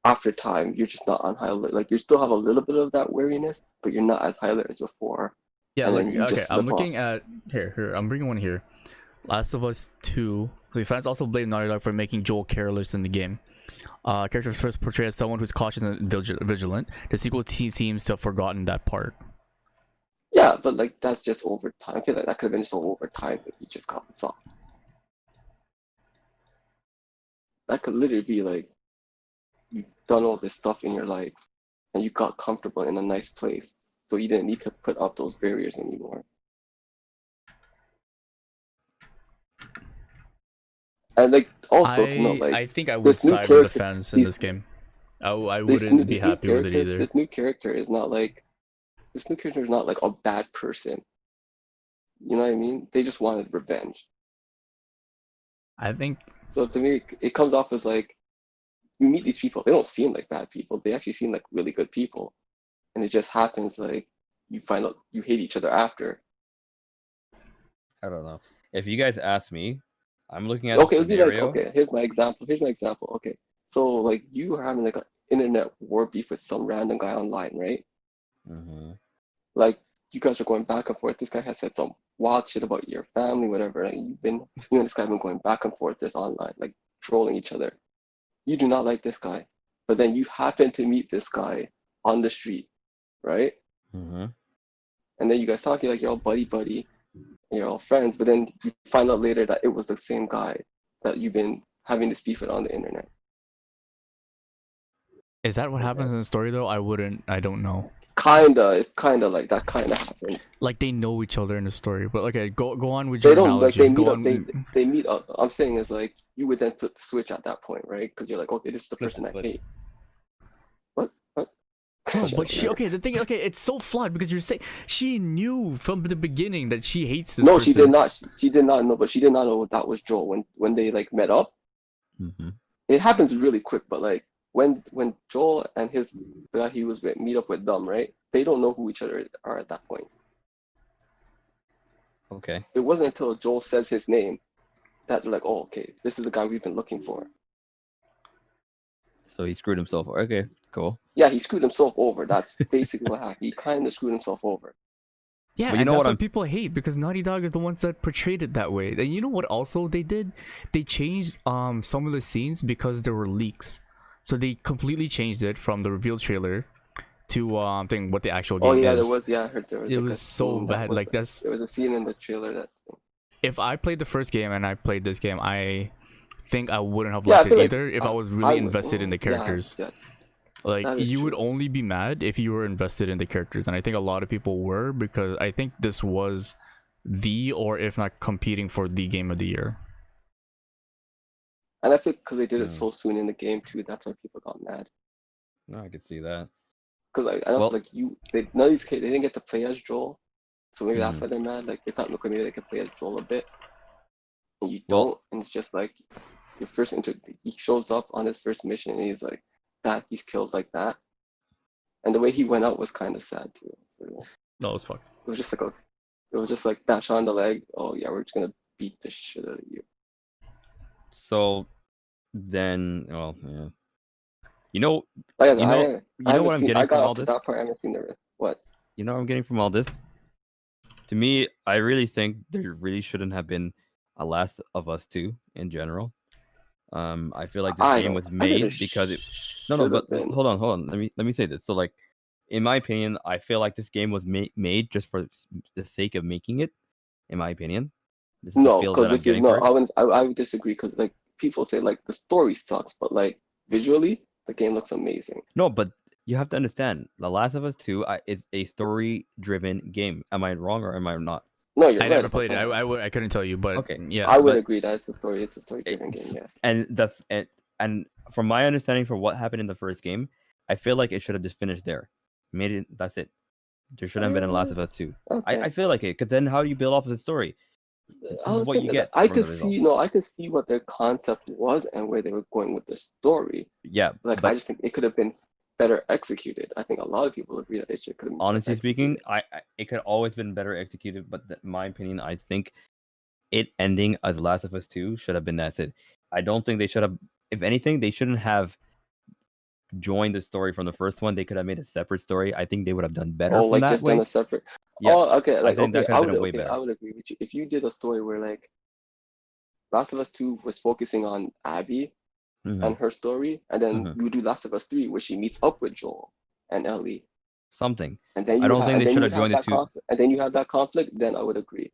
after time, you're just not on high alert. Like, you still have a little bit of that wariness, but you're not as high alert as before. Yeah, And like, then you okay, just I'm slip off. looking at here. I'm bringing one here. Last of Us 2. The fans also blame Naughty Dog for making Joel careless in the game. Character was first portrayed as someone who's cautious and vigilant. The sequel seems to have forgotten that part. Yeah, but like that's just over time. I feel like that could have been just over time if you just got this off. That could literally be like you've done all this stuff in your life and you got comfortable in a nice place. so you didn't need to put up those barriers anymore. And like also to know, like I think I would this new side with the character, fans in these this game. I this new wouldn't be this new happy with it character, either. this new character is not like a bad person. You know what I mean? They just wanted revenge. I think So to me, it comes off as like you meet these people, they don't seem like bad people. They actually seem like really good people, and it just happens like you find out you hate each other after. I don't know. If you guys ask me, I'm looking at the Okay, it'd be like, scenario. okay, here's my example. Okay, so like you are having like an internet war beef with some random guy online, right? Mm-hmm. Like you guys are going back and forth. This guy has said some wild shit about your family, whatever. Like you and this guy have been going back and forth this online, like trolling each other. You do not like this guy, but then you happen to meet this guy on the street, right? Mm-hmm. And then you guys talk, you're like you're all buddy, and you're all friends, but then you find out later that it was the same guy that you've been having this beef with on the internet. is that what happens in the story though? I don't know. It's kinda like that kinda happened. Like they know each other in the story, but okay, go on with They your don't like analogy. they meet Go up. on. They meet up. I'm saying is like you would then flip the switch at that point, right? Because you're like, okay, this is the Flip person the I switch. hate. What? No, but okay, it's so flawed because you're saying she knew from the beginning that she hates this No, person. she did not. She did not know, but she did not know that was Joel when they like met up. Mm-hmm. It happens really quick, but like when Joel and his the guy he was with meet up with them, right? They don't know who each other are at that point. Okay. It wasn't until Joel says his name that they're like, oh, okay, this is the guy we've been looking for. So he screwed himself. Okay, cool. Yeah, he screwed himself over. That's basically what happened. He kind of screwed himself over. Yeah, But you and know that's what what I'm- people hate because Naughty Dog is the ones that portrayed it that way. And you know what also they did? They changed some of the scenes because there were leaks. So they completely changed it from the reveal trailer to thing what the actual game Oh yeah, is. there was. Yeah, I heard there was. It Like was a so scene that bad. was, Like that's there was a scene in the trailer that. if I played the first game and I played this game, I think I wouldn't have Yeah, I liked it feel like either if I was I really would- invested in the characters. Yeah, Like that is you would true. only be mad if you were invested in the characters, and I think a lot of people were because I think this was the or if not competing for the game of the year. And I think because they did it Hmm. so soon in the game too, that's why people got mad. No, I could see that. Because like, and also Well- like none of these kids they didn't get to play as Joel, so maybe that's Mhm. why they're mad. Like they thought, look, maybe they could play as Joel a bit, and you Well- don't, and it's just like your first he shows up on his first mission and he's like that he's killed like that, and the way he went out was kind of sad too. So, No, it's fucked. it was just like bash on the leg. Oh yeah, we're just gonna beat the shit out of you. So then, well, yeah. You know, Like, You know- I haven't what I'm seen, getting I got from up all to this? that part. I haven't seen the rest. What? you know what I'm getting from all this? To me, I really think there really shouldn't have been a Last of Us 2 in general. I feel like this I game don't- was I think made there because it. No, should've but been. hold on. Let me say this. So, like, in my opinion, I feel like this game was made just for the sake of making it. In my opinion, this is the No, feel because that I'm if you getting no, for it. I would disagree because like people say like the story sucks, but like visually the game looks amazing. No, but you have to understand, The Last of Us 2 is a story-driven game. Am I wrong or am I not? No, you're I right. never about played it. that. I couldn't tell you, but Okay. yeah. I would but agree that it's a story-driven game. it's- Yes. And from my understanding, for what happened in the first game, I feel like it should have just finished there. Made it. That's it. There shouldn't have been a Last of Us 2. Okay. I feel like it, because then how do you build off the story? This I is was what saying you is get. I from the could result. see no, I could see what their concept was and where they were going with the story. Yeah, Like I but just think it could have been better executed. I think a lot of people agree that it should could have been honestly speaking, executed. it could always been better executed. But in my opinion, I think it ending as Last of Us 2 should have been that's it. I don't think they should have. If anything, they shouldn't have joined the story from the first one. They could have made a separate story. I think they would have done better Oh, from like that just way. done a separate. Yes, Oh, okay. Like I think okay, that could I have would been way okay, better. I would agree with you. If you did a story where like Last of Us 2 was focusing on Abby Mhm. and her story, and then Mhm. you would do Last of Us 3 where she meets up with Joel and Ellie. Something. And then I don't think they should have joined the two. And then you have that conflict, then I would agree.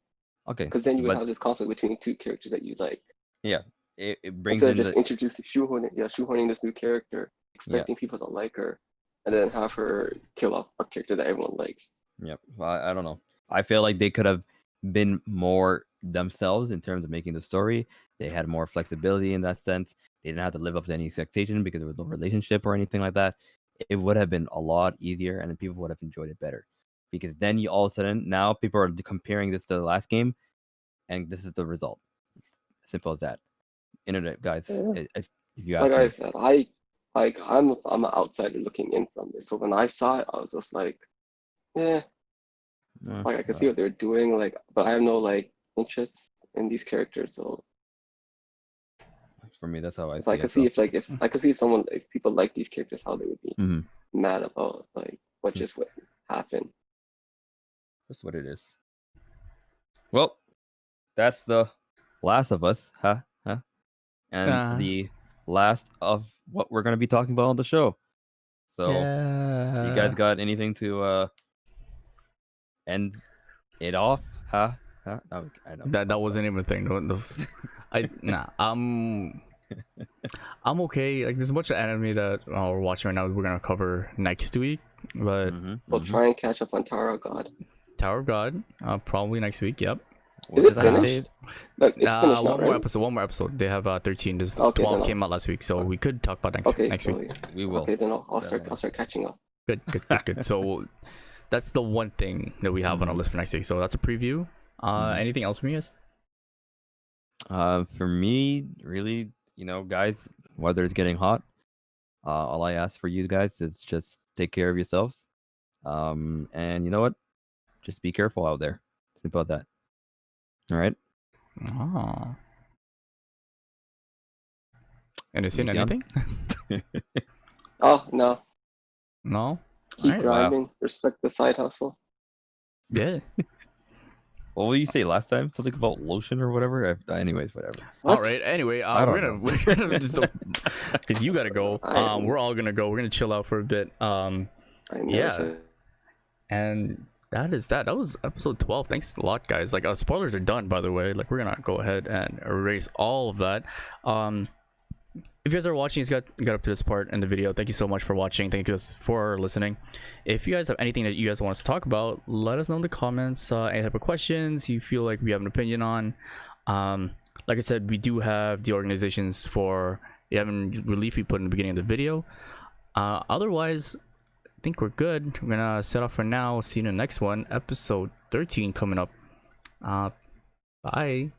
Okay, Because then you would but have this conflict between two characters that you like. it brings Instead in of just the shoehorning this new character, expecting people to like her, and then have her kill off a character that everyone likes. Yep. I don't know. I feel like they could have been more themselves in terms of making the story. They had more flexibility in that sense. They didn't have to live up to any expectation because there was no relationship or anything like that. It would have been a lot easier, and then people would have enjoyed it better. Because then you all of a sudden now people are comparing this to the last game, and this is the result. Simple as that. Internet guys, Yeah. if you Like ask I me. said, I'm an outsider looking in from this. So when I saw it, I was just like, yeah, like I could see what they're doing, like, but I have no like interest in these characters. So For me, that's how I if see I it. could see if I could see if people like these characters, how they would be Mhm. mad about like what just what happened. That's what it is. Well, that's the Last of Us, huh? And the last of what we're gonna be talking about on the show. So, you guys got anything to end it off? Huh? No, I know. That wasn't even a thing. I'm okay. Like there's a bunch of anime that we're watching right now. We're gonna cover next week, but We'll try and catch up on Tower of God. Tower of God, probably next week. Yep. Is it finished? Like it's finished now, one right? more episode. One more episode. They have 13. There's Okay, 12 then came out last week, so we could talk about next so week. We will. Okay, then I'll start catching up. Good. So that's the one thing that we have on our list for next week. So that's a preview. Anything else from you guys? For me, really, guys, weather is getting hot. All I ask for you guys is just take care of yourselves. And you know what? Just be careful out there. Simple as that. All right. Oh. And is it Lucian? anything? Oh no, No. keep Alright. grinding. Respect the side hustle. Yeah. What did you say last time? Something about lotion or whatever? Anyways, whatever. What? All right. Anyway, I we're don't gonna just because you gotta go. I- We're all gonna go. We're gonna chill out for a bit. I never Yeah. said And that is that. That was episode 12. Thanks a lot, guys. Like, spoilers are done, by the way. Like, we're gonna go ahead and erase all of that. If you guys are watching, you got up to this part in the video, thank you so much for watching. Thank you guys for listening. If you guys have anything that you guys want us to talk about, let us know in the comments. Any type of questions you feel like we have an opinion on. Like I said, we do have the organizations for the Evan Relief we put in the beginning of the video. Otherwise, I think we're good. We're gonna set off for now. See you in the next one, episode 13 coming up. Bye.